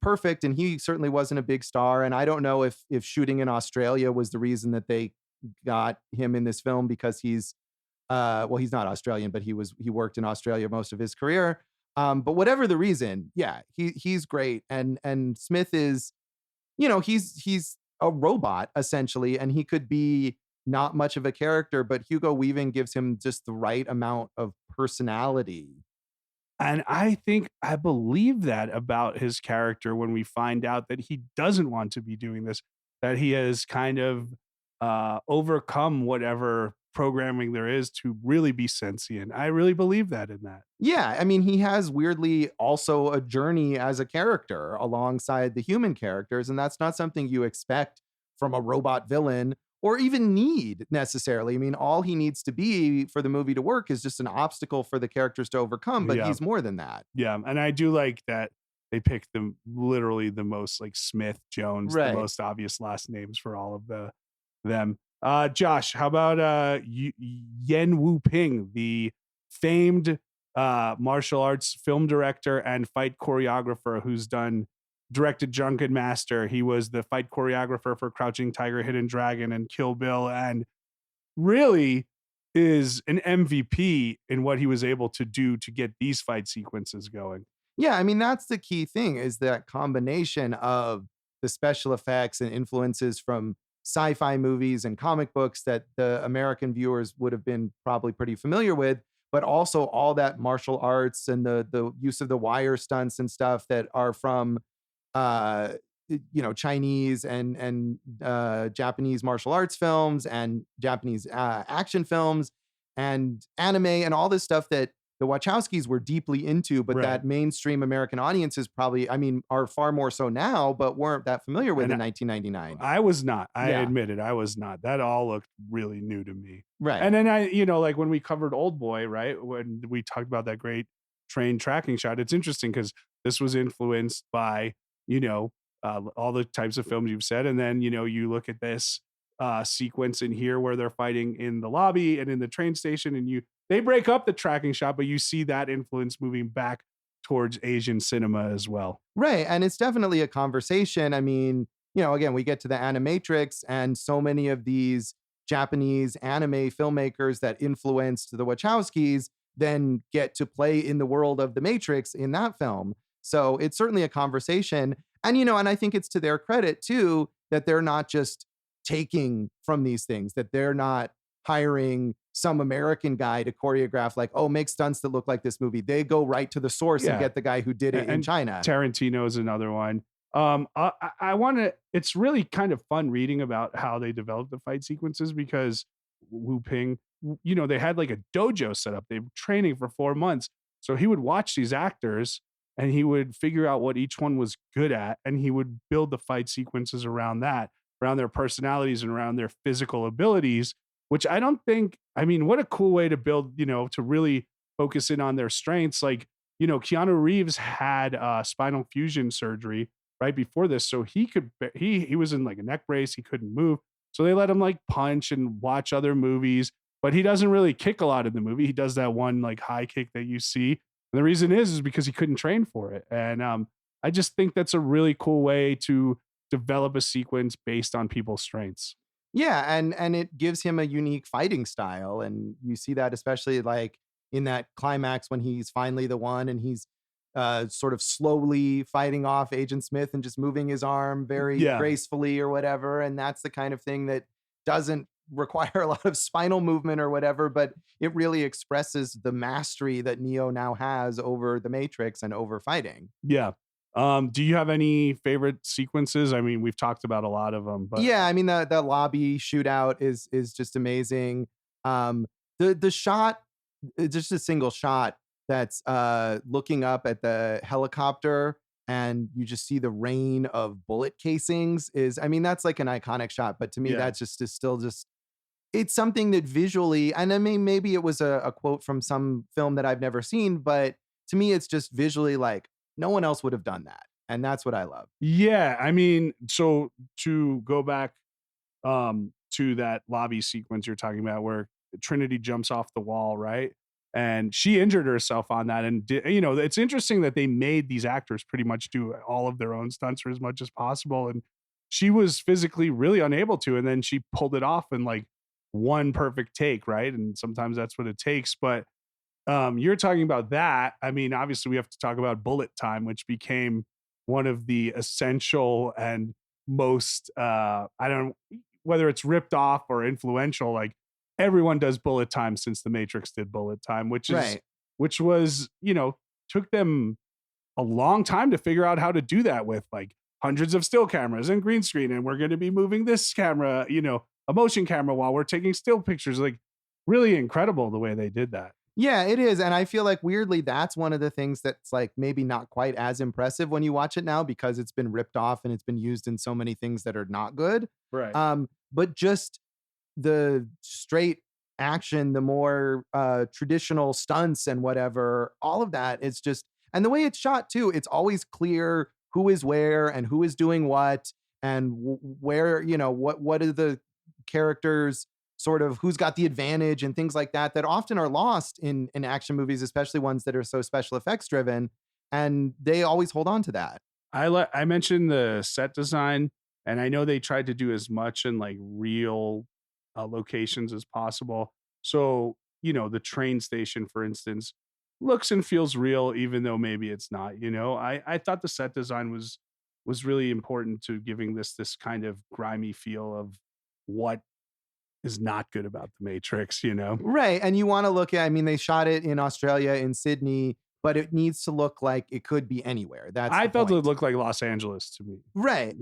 perfect, and he certainly wasn't a big star. And I don't know if shooting in Australia was the reason that they got him in this film, because he's he's not Australian, but he worked in Australia most of his career. But whatever the reason, yeah, he's great. And Smith is, he's a robot essentially, and he could be not much of a character, but Hugo Weaving gives him just the right amount of personality. And I believe that about his character when we find out that he doesn't want to be doing this, that he has kind of overcome whatever programming there is to really be sentient. I really believe that in that. Yeah, I mean, he has weirdly also a journey as a character alongside the human characters, and that's not something you expect from a robot villain or even need necessarily. I mean, all he needs to be for the movie to work is just an obstacle for the characters to overcome, but he's more than that. Yeah, and I do like that they picked literally the most like Smith, Jones, Right. the most obvious last names for all of them. Josh, how about Yen Wu Ping, the famed martial arts film director and fight choreographer who's directed Drunken Master. He was the fight choreographer for Crouching Tiger, Hidden Dragon, and Kill Bill, and really is an MVP in what he was able to do to get these fight sequences going. Yeah, I mean, that's the key thing, is that combination of the special effects and influences from sci-fi movies and comic books that the American viewers would have been probably pretty familiar with, but also all that martial arts and the use of the wire stunts and stuff that are from Chinese and Japanese martial arts films and Japanese action films and anime and all this stuff that the Wachowskis were deeply into, but Right. that mainstream American audiences probably, I mean, are far more so now, but weren't that familiar with And in 1999. I was not. I Yeah. admit it. I was not. That all looked really new to me. Right. And then like when we covered Old Boy, right? When we talked about that great train tracking shot, it's interesting because this was influenced by, all the types of films you've said. And then, you look at this sequence in here where they're fighting in the lobby and in the train station, and they break up the tracking shot, but you see that influence moving back towards Asian cinema as well. Right. And it's definitely a conversation. I mean, again, we get to the Animatrix, and so many of these Japanese anime filmmakers that influenced the Wachowskis then get to play in the world of the Matrix in that film. So it's certainly a conversation. And, and I think it's to their credit too, that they're not just taking from these things, that they're not hiring some American guy to choreograph, like, oh, make stunts that look like this movie. They go right to the source and get the guy who did it in China. Tarantino is another one. I want to, it's really kind of fun reading about how they developed the fight sequences, because Wu Ping, they had like a dojo set up. They were training for 4 months. So he would watch these actors and he would figure out what each one was good at. And he would build the fight sequences around that, around their personalities and around their physical abilities, which I don't think, I mean, what a cool way to build, to really focus in on their strengths. Like, Keanu Reeves had spinal fusion surgery right before this. So he was in like a neck brace. He couldn't move. So they let him like punch and watch other movies, but he doesn't really kick a lot in the movie. He does that one like high kick that you see. And the reason is because he couldn't train for it. And I just think that's a really cool way to develop a sequence based on people's strengths. Yeah, and it gives him a unique fighting style, and you see that especially like in that climax when he's finally the one, and he's sort of slowly fighting off Agent Smith and just moving his arm very gracefully or whatever, and that's the kind of thing that doesn't require a lot of spinal movement or whatever, but it really expresses the mastery that Neo now has over the Matrix and over fighting. Yeah. Do you have any favorite sequences? I mean, we've talked about a lot of them, but yeah, I mean the lobby shootout is just amazing. The shot, just a single shot that's looking up at the helicopter and you just see the rain of bullet casings is, I mean, that's like an iconic shot, but to me that's just is still just, it's something that visually, and I mean, maybe it was a quote from some film that I've never seen, but to me, it's just visually like, no one else would have done that. And that's what I love. Yeah. I mean, so to go back to that lobby sequence you're talking about where Trinity jumps off the wall, right? And she injured herself on that. And, it's interesting that they made these actors pretty much do all of their own stunts or as much as possible. And she was physically really unable to. And then she pulled it off in like one perfect take, right? And sometimes that's what it takes. But you're talking about that. I mean, obviously we have to talk about bullet time, which became one of the essential and most, whether it's ripped off or influential, like everyone does bullet time since the Matrix did bullet time, which was, took them a long time to figure out how to do that with like hundreds of still cameras and green screen. And we're going to be moving this camera, a motion camera while we're taking still pictures. Like really incredible the way they did that. Yeah, it is. And I feel like weirdly, that's one of the things that's like maybe not quite as impressive when you watch it now because it's been ripped off and it's been used in so many things that are not good. Right. But just the straight action, the more traditional stunts and whatever, all of that is just, and the way it's shot too, it's always clear who is where and who is doing what and where, what are the characters sort of who's got the advantage and things like that often are lost in action movies, especially ones that are so special effects driven. And they always hold on to that. I mentioned the set design, and I know they tried to do as much in like real locations as possible. So, the train station, for instance, looks and feels real, even though maybe it's not, I thought the set design was really important to giving this kind of grimy feel of what is not good about the Matrix, Right. And you want to look at, I mean, they shot it in Australia, in Sydney, but it needs to look like it could be anywhere. I felt it looked like Los Angeles to me. Right.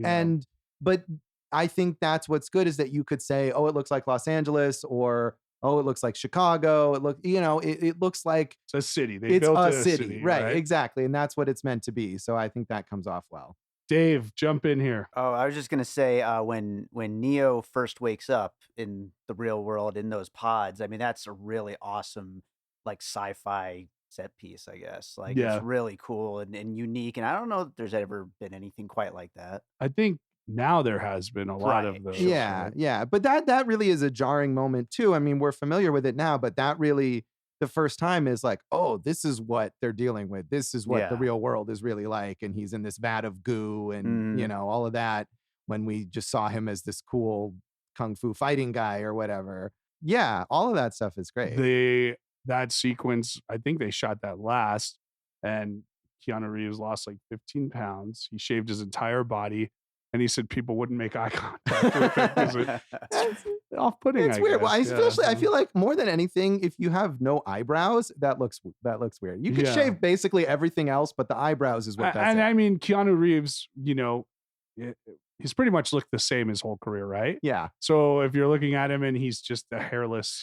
But I think that's what's good is that you could say, oh, it looks like Los Angeles, or oh, it looks like Chicago. It looks like It's a city. They it's built a a city, right? right? Exactly, and that's what it's meant to be. So I think that comes off well. Dave, jump in here. Oh, I was just gonna say, when Neo first wakes up in the real world in those pods, I mean, that's a really awesome, like, sci-fi set piece, I guess. Like, it's Yeah. really cool and unique, and I don't know that there's ever been anything quite like that. I think now there has been a lot Right, of those. sure. Yeah, right? yeah, but that really is a jarring moment too. I mean, we're familiar with it now, but that really the first time is like, oh, this is what they're dealing with. This is what the Yeah. real world is really like, and he's in this vat of goo, and Mhm. all of that. When we just saw him as this cool kung fu fighting guy or whatever. Yeah, all of that stuff is great. That sequence, I think they shot that last, and Keanu Reeves lost like 15 pounds. He shaved his entire body, and he said people wouldn't make eye contact with him because it's off-putting. It's weird. Well, guess. especially I Yeah. feel like more than anything, if you have no eyebrows, that looks weird. You could Yeah. shave basically everything else, but the eyebrows is what does And it. I mean, Keanu Reeves, he's pretty much looked the same his whole career, right? Yeah. So if you're looking at him and he's just a hairless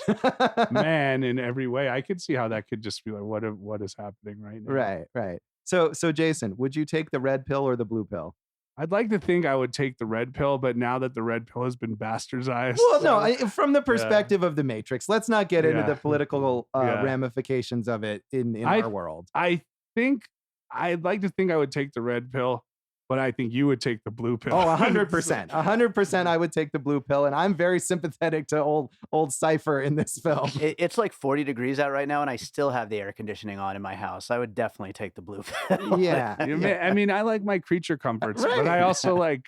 man in every way, I could see how that could just be like, what is happening right now? Right. So Jason, would you take the red pill or the blue pill? I'd like to think I would take the red pill, but now that the red pill has been bastardized, Well, no, from the perspective of the Matrix, let's not get into Yeah. the political Yeah. ramifications of it in our world. I think I'd like to think I would take the red pill, but I think you would take the blue pill. Oh, 100%. 100% I would take the blue pill. And I'm very sympathetic to old Cypher in this film. It's like 40 degrees out right now, and I still have the air conditioning on in my house. I would definitely take the blue pill. Yeah. I mean, I like my creature comforts, but Right. I also like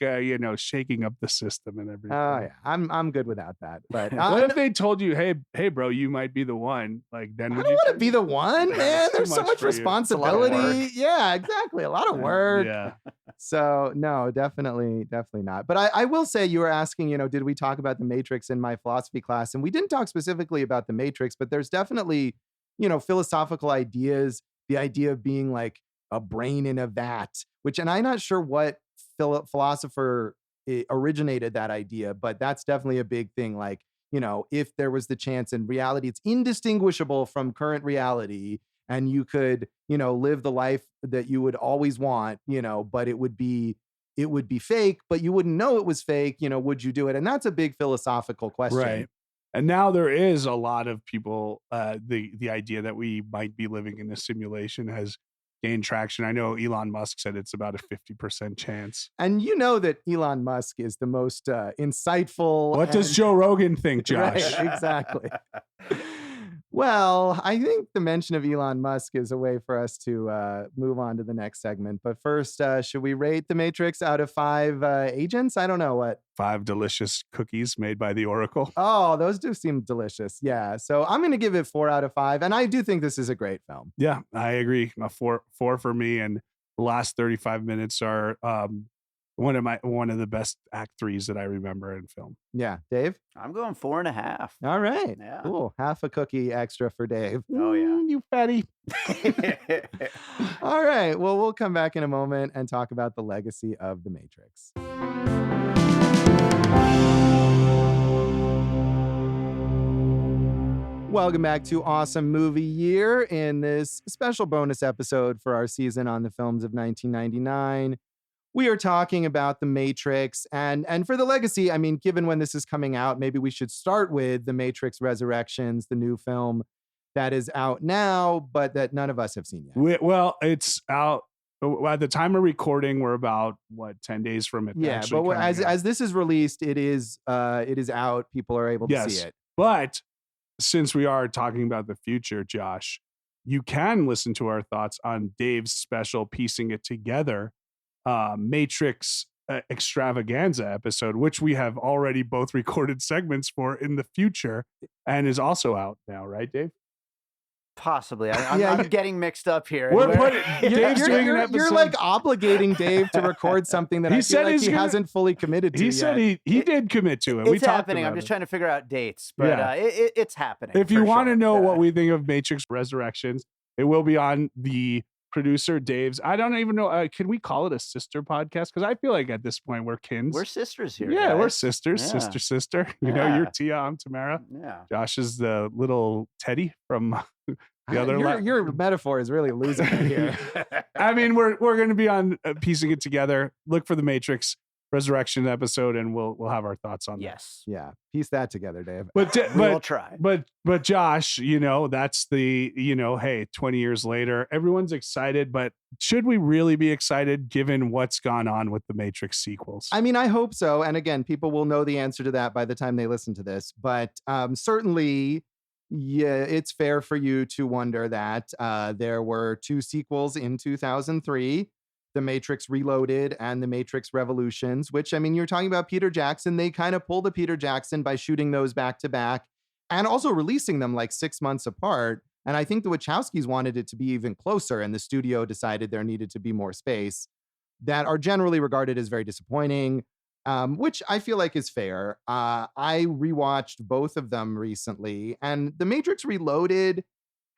shaking up the system and everything. Oh yeah, I'm good without that. But What if they told you, hey, bro, you might be the one? Like, then I would don't you want to be the one, man. Too There's so much much for you. It's a lot of responsibility. work. Yeah, exactly. A lot of work. Yeah. So no, definitely not. But I will say, you were asking, did we talk about the Matrix in my philosophy class? And we didn't talk specifically about the Matrix, but there's definitely, philosophical ideas, the idea of being like a brain in a vat, and I'm not sure what philosopher originated that idea, but that's definitely a big thing. Like, if there was the chance in reality, it's indistinguishable from current reality, and you could, live the life that you would always want, but it would be fake, but you wouldn't know it was fake, would you do it? And that's a big philosophical question. Right. And now there is a lot of people, the idea that we might be living in a simulation has gained traction. I know Elon Musk said it's about a 50% chance. And you know that Elon Musk is the most insightful. What does Joe Rogan think, Josh? Right, exactly. Well, I think the mention of Elon Musk is a way for us to move on to the next segment. But first, should we rate The Matrix out of 5 agents? I don't know what. 5 delicious cookies made by the Oracle. Oh, those do seem delicious. Yeah. So I'm going to give it 4 out of 5. And I do think this is a great film. Yeah, I agree. A 4 for me. And the last 35 minutes are one of the best act 3s that I remember in film. Yeah. Dave? I'm going 4.5. All right. Yeah. Cool. Half a cookie extra for Dave. Oh, yeah. You fatty. All right. Well, we'll come back in a moment and talk about the legacy of The Matrix. Welcome back to Awesome Movie Year in this special bonus episode for our season on the films of 1999. We are talking about The Matrix, and for the legacy, I mean, given when this is coming out, maybe we should start with The Matrix Resurrections, the new film that is out now, but that none of us have seen yet. Well, it's out. At the time of recording, we're about 10 days from it. Yeah, actually but coming out. as this is released, it is out. People are able to see it. But since we are talking about the future, Josh, you can listen to our thoughts on Dave's special Piecing It Together Matrix extravaganza episode, which we have already both recorded segments for in the future and is also out now, right, Dave? Possibly. I'm getting mixed up here. We're putting Dave's doing an episode. You're like obligating Dave to record something that He I feel said like he's he gonna- hasn't fully committed to He yet. said he did commit to it. We It's talked happening. about I'm just it. trying to figure out dates, but Yeah. it's happening. If you for want to sure. know Yeah. what we think of Matrix Resurrections, it will be on the producer Dave's. I don't even know. Can we call it a sister podcast? Because I feel like at this point we're kins. We're sisters here. Yeah, guys. we're sisters. Yeah. Sister. You know, you're Tia, I'm Tamara. Yeah. Josh is the little Teddy from the other. Your metaphor is really losing me here. I mean, we're going to be on piecing it together. Look for the Matrix Resurrection episode, and we'll have our thoughts on Yes. Yeah, piece that together, Dave. We'll try. But Josh, you know, that's the, you know, hey, 20 years later, everyone's excited, but should we really be excited given what's gone on with the Matrix sequels? I mean, I hope so. And again, people will know the answer to that by the time they listen to this. But certainly, yeah, it's fair for you to wonder that there were 2 sequels in 2003. The Matrix Reloaded and The Matrix Revolutions, which, I mean, you're talking about Peter Jackson. They kind of pulled a Peter Jackson by shooting those back to back and also releasing them like 6 months apart. And I think the Wachowskis wanted it to be even closer, and the studio decided there needed to be more space, that are generally regarded as very disappointing, which I feel like is fair. I rewatched both of them recently, and The Matrix Reloaded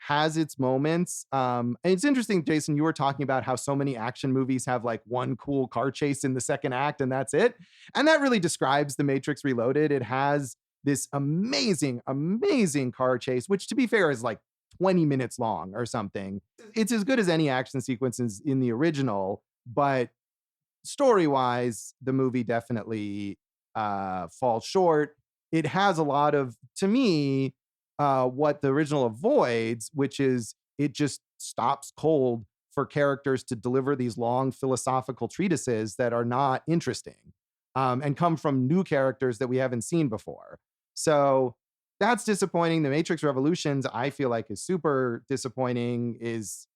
has its moments. And it's interesting, Jason, you were talking about how so many action movies have like one cool car chase in the second act and that's it. And that really describes The Matrix Reloaded. It has this amazing, amazing car chase, which to be fair is like 20 minutes long or something. It's as good as any action sequences in the original, but story-wise, the movie definitely falls short. It has a lot of, to me, what the original avoids, which is it just stops cold for characters to deliver these long philosophical treatises that are not interesting and come from new characters that we haven't seen before. So that's disappointing. The Matrix Revolutions, I feel like, is super disappointing, is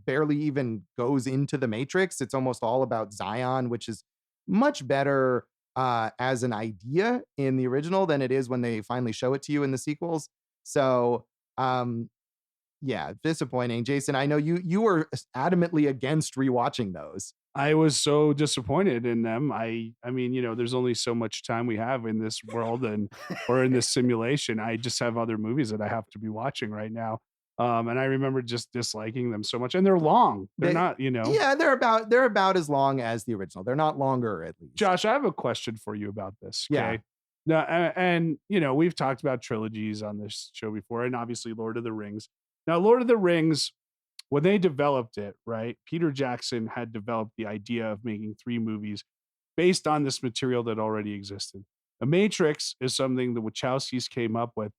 barely even goes into the Matrix. It's almost all about Zion, which is much better as an idea in the original than it is when they finally show it to you in the sequels. So, yeah, disappointing. Jason, I know you were adamantly against rewatching those. I was so disappointed in them. I mean, you know, there's only so much time we have in this world or in this simulation. I just have other movies that I have to be watching right now. And I remember just disliking them so much, and they're long. They're not, you know. Yeah, they're about as long as the original. They're not longer, at least. Josh, I have a question for you about this. Okay? Yeah. Now, and you know, we've talked about trilogies on this show before, and obviously Lord of the Rings. Now, Lord of the Rings, when they developed it, right? Peter Jackson had developed the idea of making 3 movies based on this material that already existed. The Matrix is something the Wachowskis came up with.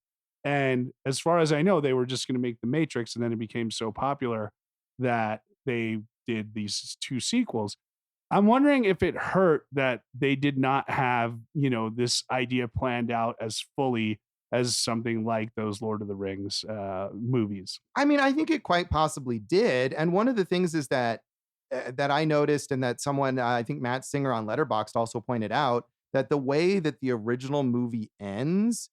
And as far as I know, they were just going to make The Matrix, and then it became so popular that they did these 2 sequels. I'm wondering if it hurt that they did not have, you know, this idea planned out as fully as something like those Lord of the Rings movies. I mean, I think it quite possibly did. And one of the things is that I noticed, and that someone, I think Matt Singer on Letterboxd also pointed out, that the way that the original movie ends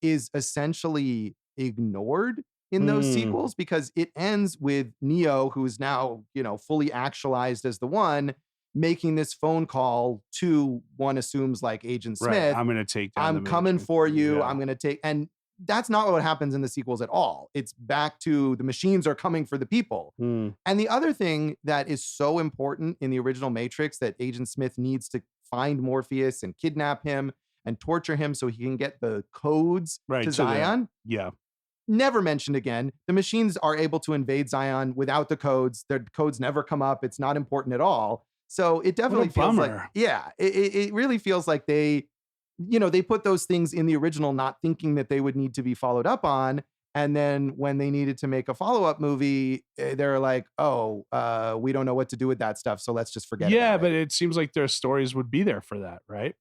is essentially ignored in those sequels, because it ends with Neo, who is now, you know, fully actualized as the One, making this phone call to, one assumes, like Agent Smith. Right. I'm going to take down I'm coming Matrix. for you. Yeah. I'm going to take, and that's not what happens in the sequels at all. It's back to the machines are coming for the people. And the other thing that is so important in the original Matrix, that Agent Smith needs to find Morpheus and kidnap him and torture him so he can get the codes to Zion. Yeah. Never mentioned again. The machines are able to invade Zion without the codes. Their codes never come up. It's not important at all. So it definitely feels like, yeah, it really feels like they, you know, they put those things in the original, not thinking that they would need to be followed up on. And then when they needed to make a follow-up movie, they're like, oh, we don't know what to do with that stuff, so let's just forget Yeah, about but it. it seems like their stories would be there for that, right?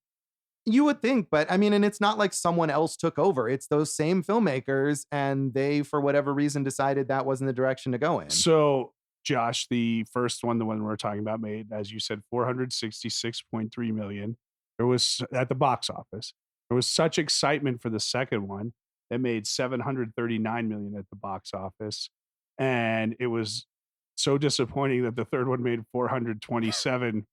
You would think, but I mean, and it's not like someone else took over. It's those same filmmakers, and they, for whatever reason, decided that wasn't the direction to go in. So, Josh, the first one, the one we're talking about, made, as you said, $466.3 million. There was, at the box office, there was such excitement for the second one. It made $739 million at the box office, and it was so disappointing that the third one made $427.3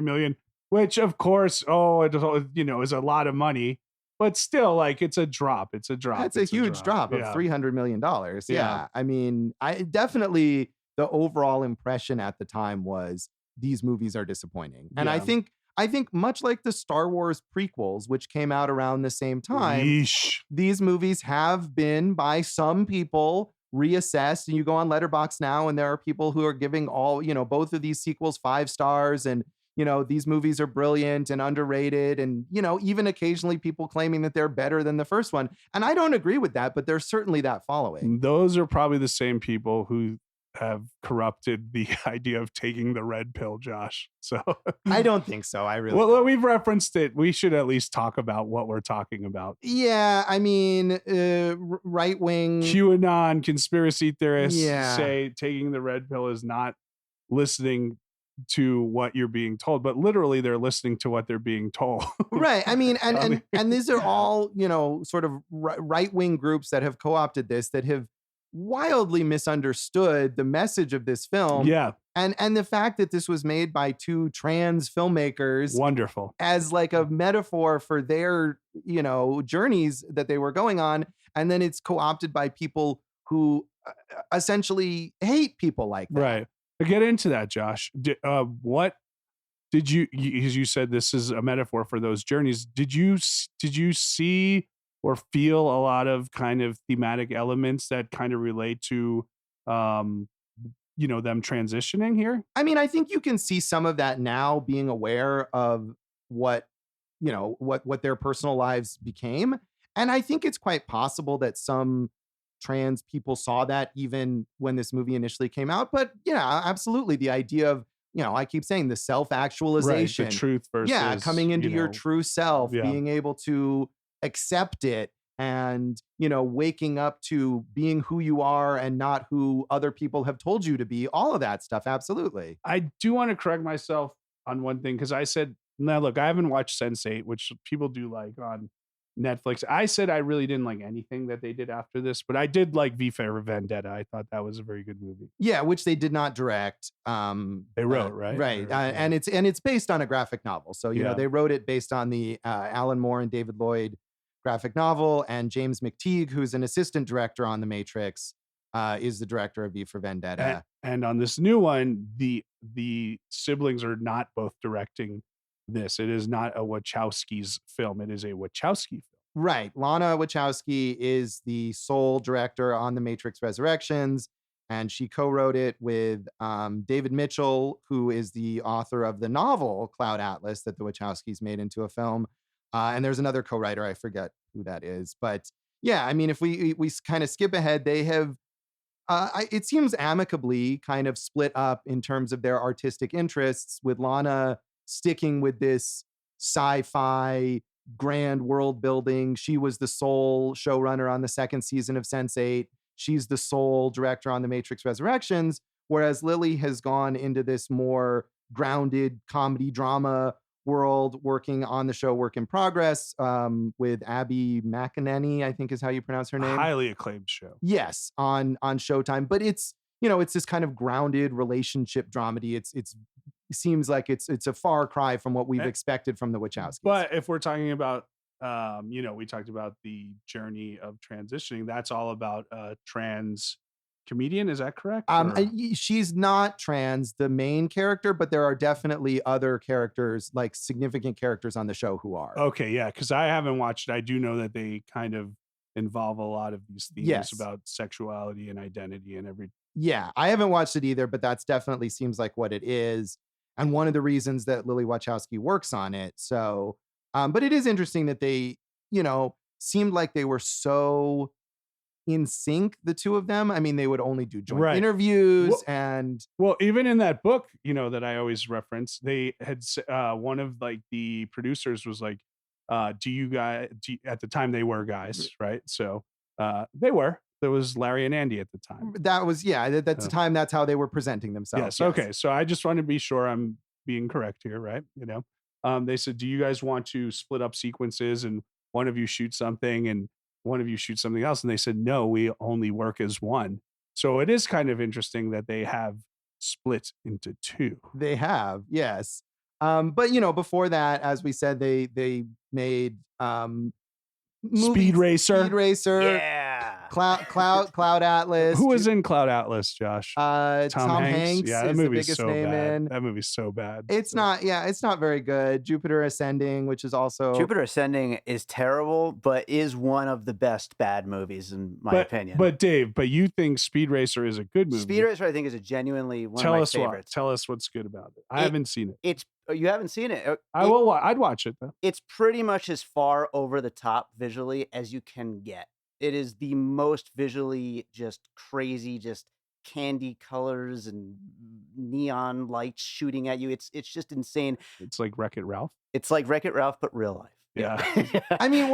million, which, of course, it, you know, is a lot of money, but still, like, it's a drop. It's a drop. That's a huge drop of $300 million. Yeah. I mean, I definitely, the overall impression at the time was these movies are disappointing. And Yeah. I think much like the Star Wars prequels, which came out around the same time, Yeesh. these movies have been by some people reassessed. And you go on Letterboxd now, and there are people who are giving all, both of these sequels 5 stars, and these movies are brilliant and underrated, and even occasionally people claiming that they're better than the first one. And I don't agree with that, but there's certainly that following. Those are probably the same people who have corrupted the idea of taking the red pill, Josh. So I don't think so. I really well, we've referenced it. We should at least talk about what we're talking about. Yeah, I mean, right wing QAnon conspiracy theorists Yeah. say taking the red pill is not listening to what you're being told, but literally they're listening to what they're being told. Right. I mean, and these are all, sort of right wing groups that have co-opted this, that have wildly misunderstood the message of this film. Yeah. And the fact that this was made by 2 trans filmmakers Wonderful. as like a metaphor for their, journeys that they were going on. And then it's co-opted by people who essentially hate people like that. Right. To get into that, Josh, what did you, as you said, this is a metaphor for those journeys. Did you see or feel a lot of kind of thematic elements that kind of relate to, them transitioning here? I mean, I think you can see some of that now, being aware of what their personal lives became. And I think it's quite possible that some trans people saw that even when this movie initially came out. But yeah, absolutely. The idea of, I keep saying the self-actualization, Right, the truth versus, coming into your true self, Yeah. being able to accept it, and, waking up to being who you are and not who other people have told you to be, all of that stuff. Absolutely. I do want to correct myself on one thing, because I said, now look, I haven't watched Sense8, which people do like on Netflix. I said I really didn't like anything that they did after this, but I did like V for Vendetta. I thought that was a very good movie. Yeah, which they did not direct. They wrote, right? Right. Or- And it's based on a graphic novel. So, Yeah. they wrote it based on the Alan Moore and David Lloyd graphic novel, and James McTeague, who's an assistant director on The Matrix, is the director of V for Vendetta. And on this new one, the siblings are not both directing this. It is not a Wachowski's film. It is a Wachowski film. Right. Lana Wachowski is the sole director on The Matrix Resurrections, and she co-wrote it with David Mitchell, who is the author of the novel Cloud Atlas that the Wachowskis made into a film. And there's another co-writer, I forget who that is. But yeah, I mean, if we kind of skip ahead, they have, it seems amicably kind of split up in terms of their artistic interests, with Lana sticking with this sci-fi grand world building. She was the sole showrunner on the 2nd season of Sense8. She's the sole director on The Matrix Resurrections, whereas Lilly has gone into this more grounded comedy drama world, working on the show Work in Progress with Abby McEnany, I think is how you pronounce her name. Highly acclaimed show. Yes, on Showtime. But it's, it's this kind of grounded relationship dramedy. It seems like it's a far cry from what we've expected from the Wachowskis. But if we're talking about, we talked about the journey of transitioning. That's all about trans comedian. Is that correct? She's not trans, the main character, but there are definitely other characters, like significant characters on the show, who are. Okay, yeah, because I haven't watched it. I do know that they kind of involve a lot of these themes Yes. about sexuality and identity and everything. Yeah, I haven't watched it either, but that's definitely seems like what it is. And one of the reasons that Lilly Wachowski works on it. So, but it is interesting that they, seemed like they were so in sync, the two of them. I mean, they would only do joint interviews. Well, even in that book, that I always reference, they had one of like the producers was like, do you guys, at the time they were guys, right? So they were. There was Larry and Andy at the time. That was, that's the time. That's how they were presenting themselves. Yes. Okay. So I just want to be sure I'm being correct here, right? They said, do you guys want to split up sequences and one of you shoot something and one of you shoot something else? And they said, no, we only work as one. So it is kind of interesting that they have split into 2. They have, yes. But before that, as we said, they made Speed Racer. Yeah. Cloud Atlas. Who was in Cloud Atlas, Josh? Tom Hanks Yeah, that is the movie's biggest so name bad. in. That movie's so bad. It's not very good. Jupiter Ascending, which is also Jupiter Ascending is terrible, but is one of the best bad movies in my opinion. But Dave, you think Speed Racer is a good movie? Speed Racer, I think, is a genuinely one of my favorites. Tell us what's good about it. I haven't seen it. You haven't seen it? I'd watch it though. It's pretty much as far over the top visually as you can get. It is the most visually just crazy, just candy colors and neon lights shooting at you. It's just insane. It's like Wreck-It Ralph. It's like Wreck-It Ralph, but real life. Yeah. I mean,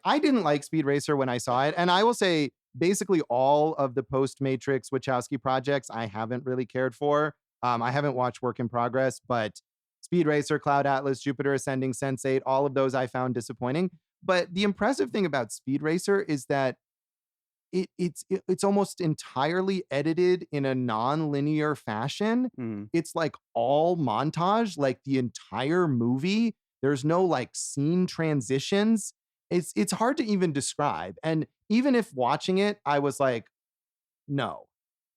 I didn't like Speed Racer when I saw it, and I will say basically all of the post-Matrix Wachowski projects I haven't really cared for. I haven't watched Work in Progress, but Speed Racer, Cloud Atlas, Jupiter Ascending, Sense8, all of those I found disappointing. But the impressive thing about Speed Racer is that it's almost entirely edited in a non-linear fashion. It's like all montage, like the entire movie. There's no like scene transitions. It's hard to even describe. And even if watching it, I was like, no.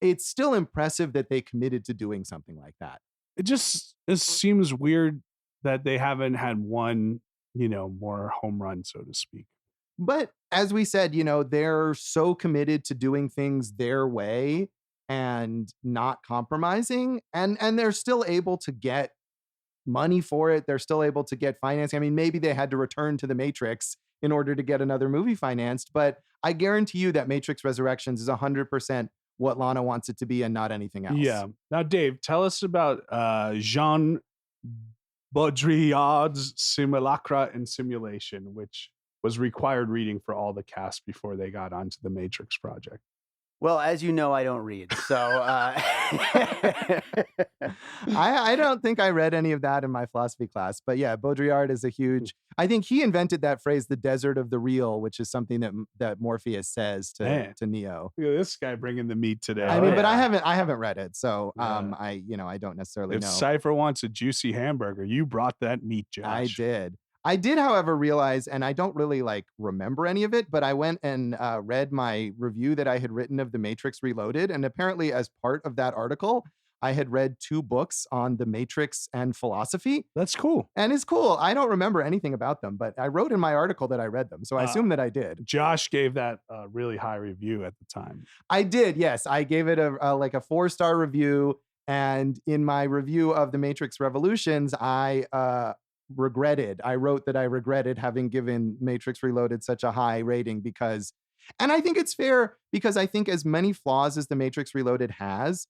It's still impressive that they committed to doing something like that. It seems weird that they haven't had one, more home run, so to speak. But as we said, they're so committed to doing things their way and not compromising, and they're still able to get money for it. They're still able to get financing. I mean, maybe they had to return to The Matrix in order to get another movie financed, but I guarantee you that Matrix Resurrections is 100% what Lana wants it to be and not anything else. Yeah. Now, Dave, tell us about Jean Baudrillard's Simulacra and Simulation, which was required reading for all the cast before they got onto the Matrix project. Well, as you know, I don't read, so I don't think I read any of that in my philosophy class. But yeah, Baudrillard is a huge. I think he invented that phrase, "the desert of the real," which is something that Morpheus says to Neo. Look at this guy bringing the meat today. I mean, but I haven't read it, so I don't necessarily know. If Cypher wants a juicy hamburger, you brought that meat, Josh. I did, however, realize, and I don't really remember any of it, but I went and read my review that I had written of The Matrix Reloaded. And apparently as part of that article, I had read 2 books on The Matrix and philosophy. That's cool. And it's cool. I don't remember anything about them, but I wrote in my article that I read them. So I assume that I did. Josh gave that a really high review at the time. I did. Yes. I gave it a 4-star review. And in my review of The Matrix Revolutions, I wrote that I regretted having given Matrix Reloaded such a high rating and I think it's fair because I think as many flaws as The Matrix Reloaded has,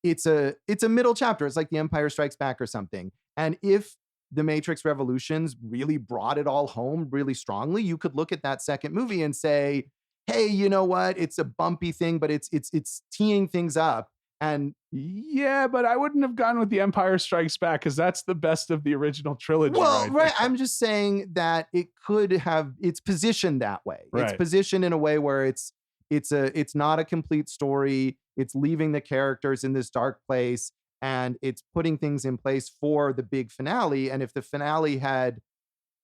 it's a middle chapter. It's like The Empire Strikes Back or something. And if The Matrix Revolutions really brought it all home really strongly, you could look at that second movie and say, hey, you know what? It's a bumpy thing, but it's teeing things up. And yeah, but I wouldn't have gone with The Empire Strikes Back because that's the best of the original trilogy. Well, right. I'm just saying that it's positioned that way. Right. It's positioned in a way where it's not a complete story. It's leaving the characters in this dark place and it's putting things in place for the big finale. And if the finale had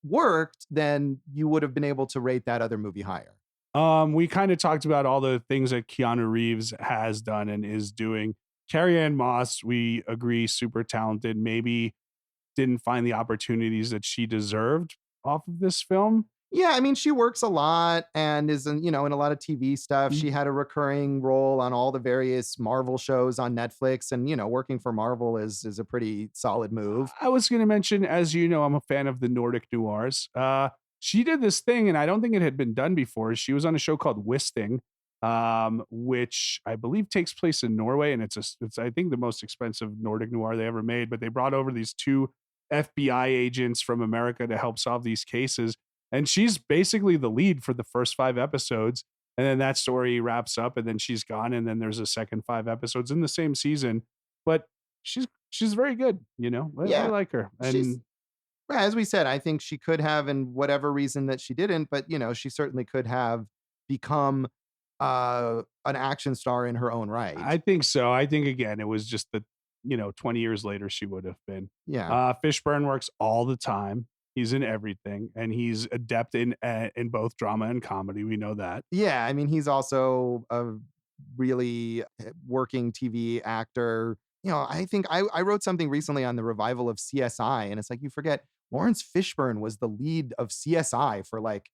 worked, then you would have been able to rate that other movie higher. We kind of talked about all the things that Keanu Reeves has done and is doing. Carrie-Anne Moss, we agree, super talented. Maybe didn't find the opportunities that she deserved off of this film. Yeah, I mean, she works a lot and is in a lot of TV stuff. She had a recurring role on all the various Marvel shows on Netflix, and working for Marvel is a pretty solid move. I was going to mention, as you know, I'm a fan of the Nordic noirs. She did this thing, and I don't think it had been done before. She was on a show called Wisting, which I believe takes place in Norway, and it's I think the most expensive Nordic noir they ever made. But they brought over these 2 FBI agents from America to help solve these cases, and she's basically the lead for the first 5 episodes. And then that story wraps up, and then she's gone, and then there's a second 5 episodes in the same season. But she's very good, I like her. And as we said, I think she could have, and whatever reason that she didn't, but she certainly could have become an action star in her own right. I think so. I think again, it was just that 20 years later she would have been. Yeah. Fishburne works all the time. He's in everything, and he's adept in both drama and comedy. We know that. Yeah, I mean, he's also a really working TV actor. You know, I think I wrote something recently on the revival of CSI, and it's like you forget Lawrence Fishburne was the lead of CSI for like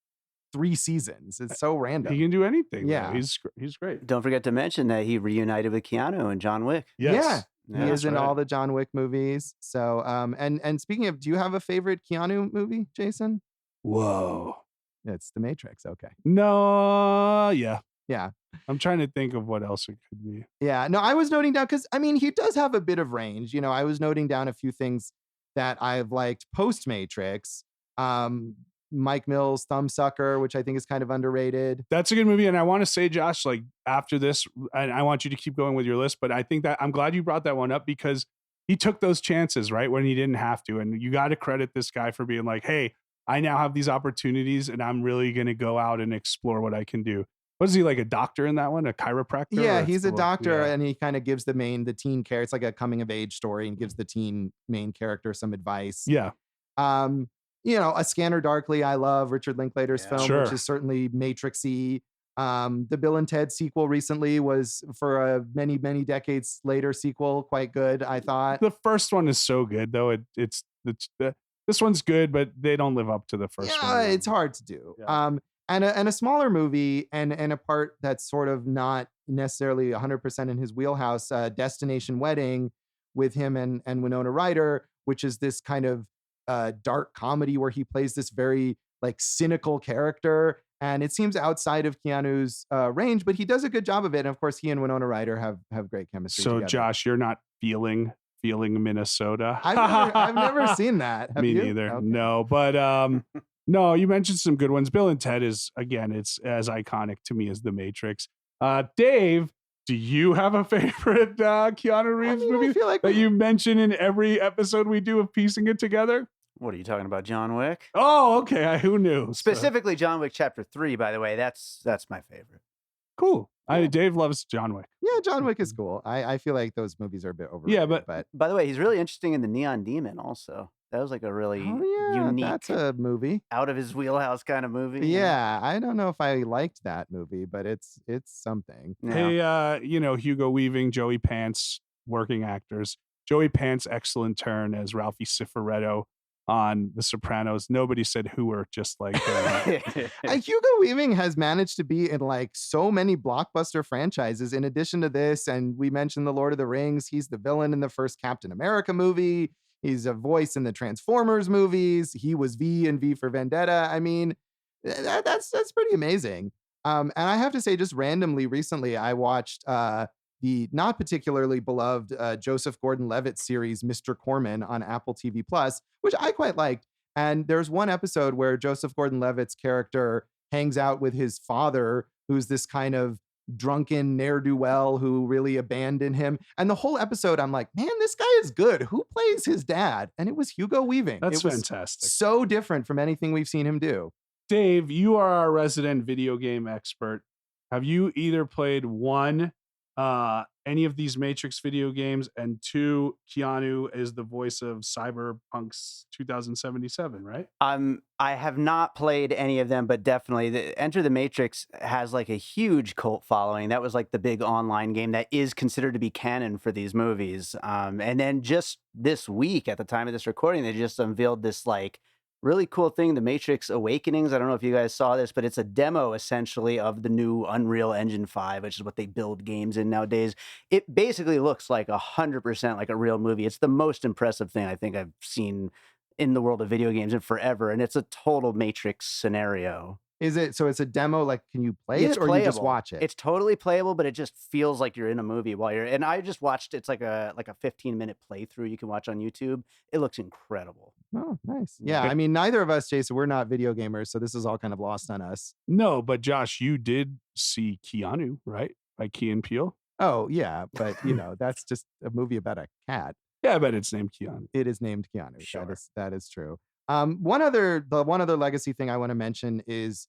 3 seasons. It's so random. He can do anything. Yeah. Though. He's great. Don't forget to mention that he reunited with Keanu and John Wick. Yes. Yeah, he is in all the John Wick movies. So, and speaking of, do you have a favorite Keanu movie, Jason? Whoa. It's The Matrix. Okay. No, yeah. Yeah. I'm trying to think of what else it could be. Yeah. No, I was noting down because I mean, he does have a bit of range. You know, I was noting down a few things that I've liked post Matrix. Mike Mills' Thumbsucker, which I think is kind of underrated. That's a good movie. And I want to say, Josh, like after this, and I want you to keep going with your list, but I think that I'm glad you brought that one up because he took those chances, right? When he didn't have to. And you got to credit this guy for being like, hey, I now have these opportunities and I'm really going to go out and explore what I can do. Was he like a doctor in that one? A chiropractor? Yeah, he's a doctor and he kind of gives the teen character, it's like a coming of age story and gives the teen main character some advice. Yeah. You know, A Scanner Darkly, I love Richard Linklater's film, which is certainly Matrix-y. The Bill and Ted sequel recently was for a many, many decades later sequel, quite good, I thought. The first one is so good, though. This one's good, but they don't live up to the first one. Yeah, it's hard to do. Yeah. And a smaller movie and a part that's sort of not necessarily 100% in his wheelhouse, Destination Wedding with him and Winona Ryder, which is this kind of dark comedy where he plays this very like cynical character. And it seems outside of Keanu's range, but he does a good job of it. And of course, he and Winona Ryder have great chemistry So together. Josh, you're not feeling Minnesota? I've never seen that. Have Me you? neither. Okay. No, but no, you mentioned some good ones. Bill and Ted is, again, it's as iconic to me as The Matrix. Dave, do you have a favorite Keanu Reeves movie I feel like that you mention in every episode we do of Piecing It Together? What are you talking about, John Wick? Oh, okay. Who knew? Specifically, John Wick Chapter 3, by the way. That's my favorite. Cool. Dave loves John Wick. Yeah, John Wick is cool. I feel like those movies are a bit overrated. Yeah, but by the way, he's really interesting in The Neon Demon also. That was like a really unique, that's a movie. out of his wheelhouse kind of movie. Yeah, I don't know if I liked that movie, but it's something. Yeah. Hey, Hugo Weaving, Joey Pants, working actors. Joey Pants, excellent turn as Ralphie Cifaretto on The Sopranos. Nobody said Hooer just like Hugo Weaving has managed to be in like so many blockbuster franchises. In addition to this, and we mentioned The Lord of the Rings, he's the villain in the first Captain America movie. He's a voice in the Transformers movies. He was V in V for Vendetta. I mean, that's pretty amazing. And I have to say, just randomly recently, I watched the not particularly beloved Joseph Gordon-Levitt series, Mr. Corman, on Apple TV Plus, which I quite liked. And there's one episode where Joseph Gordon-Levitt's character hangs out with his father, who's this kind of drunken ne'er-do-well who really abandoned him. And the whole episode, I'm like, man, this guy is good. Who plays his dad? And it was Hugo Weaving. That's it was fantastic. So different from anything we've seen him do. Dave, you are our resident video game expert. Have you either played one, any of these Matrix video games, and two, Keanu is the voice of Cyberpunk's 2077, right? I have not played any of them, but definitely Enter the Matrix has like a huge cult following. That was like the big online game that is considered to be canon for these movies. And then just this week, at the time of this recording, they just unveiled this like really cool thing, The Matrix Awakenings. I don't know if you guys saw this, but it's a demo essentially of the new Unreal Engine 5, which is what they build games in nowadays. It basically looks like 100% like a real movie. It's the most impressive thing I think I've seen in the world of video games in forever. And it's a total Matrix scenario. Is it, so it's a demo, like, can you play it or playable. you just watch it? It's totally playable, but it just feels like you're in a movie while you're, and I just watched, it's like a 15-minute playthrough you can watch on YouTube. It looks incredible. Oh, nice. Yeah, I mean, neither of us, Jason, we're not video gamers, so this is all kind of lost on us. No, but Josh, you did see Keanu, right? By Key and Peele? Oh, yeah, but, that's just a movie about a cat. Yeah, I bet it's named Keanu. It is named Keanu. Sure. That is true. One other legacy thing I want to mention is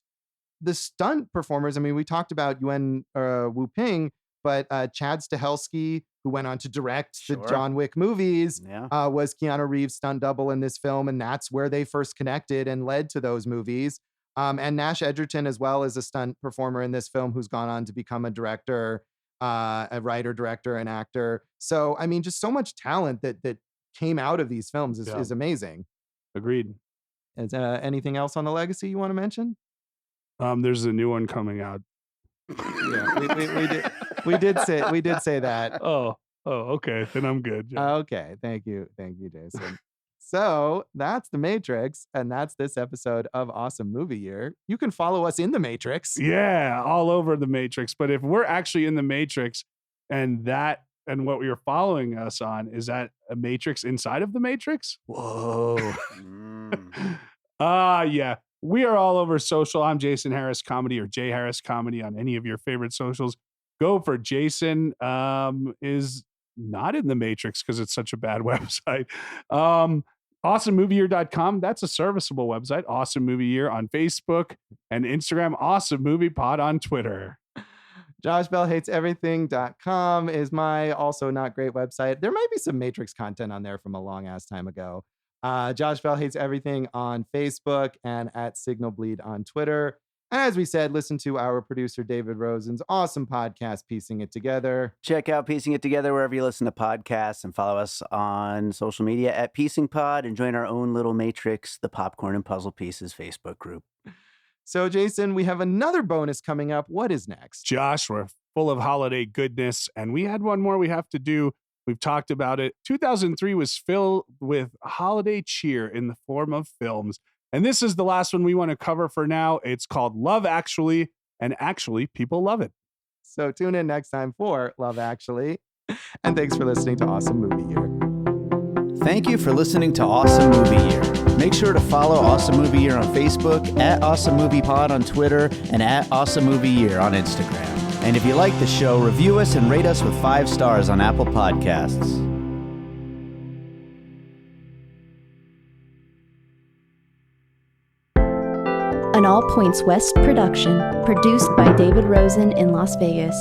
the stunt performers. I mean, we talked about Yuen Wu Ping, but Chad Stahelski, who went on to direct the Sure. John Wick movies, Yeah. was Keanu Reeves' stunt double in this film, and that's where they first connected and led to those movies. And Nash Edgerton as well is a stunt performer in this film who's gone on to become a director, a writer, director, and actor. So, I mean, just so much talent that came out of these films is amazing. Agreed. Is anything else on the legacy you want to mention? There's a new one coming out. Yeah, we did say that. Oh, okay. Then I'm good. Yeah. Okay, thank you, Jason. So that's The Matrix, and that's this episode of Awesome Movie Year. You can follow us in The Matrix. Yeah, all over The Matrix. But if we're actually in The Matrix, and what you're following us on, is that a Matrix inside of The Matrix? Whoa. Yeah. We are all over social. I'm Jason Harris Comedy or Jay Harris Comedy on any of your favorite socials. Go for Jason is not in The Matrix because it's such a bad website. AwesomeMovieYear.com. That's a serviceable website. Awesome Movie Year on Facebook and Instagram. Awesome Movie Pod on Twitter. JoshBellHatesEverything.com is my also not great website. There might be some Matrix content on there from a long ass time ago. Josh Bell Hates Everything on Facebook and at Signal Bleed on Twitter. And as we said, listen to our producer David Rosen's awesome podcast, Piecing It Together. Check out Piecing It Together wherever you listen to podcasts, and follow us on social media at Piecing Pod, and join our own little Matrix, the Popcorn and Puzzle Pieces Facebook group. So, Jason, we have another bonus coming up. What is next? Josh, we're full of holiday goodness, and we had one more we have to do. We've talked about it. 2003 was filled with holiday cheer in the form of films. And this is the last one we want to cover for now. It's called Love Actually, and actually, people love it. So tune in next time for Love Actually. And thanks for listening to Awesome Movie Year. Thank you for listening to Awesome Movie Year. Make sure to follow Awesome Movie Year on Facebook, at Awesome Movie Pod on Twitter, and at Awesome Movie Year on Instagram. And if you like the show, review us and rate us with 5 stars on Apple Podcasts. An All Points West production, produced by David Rosen in Las Vegas.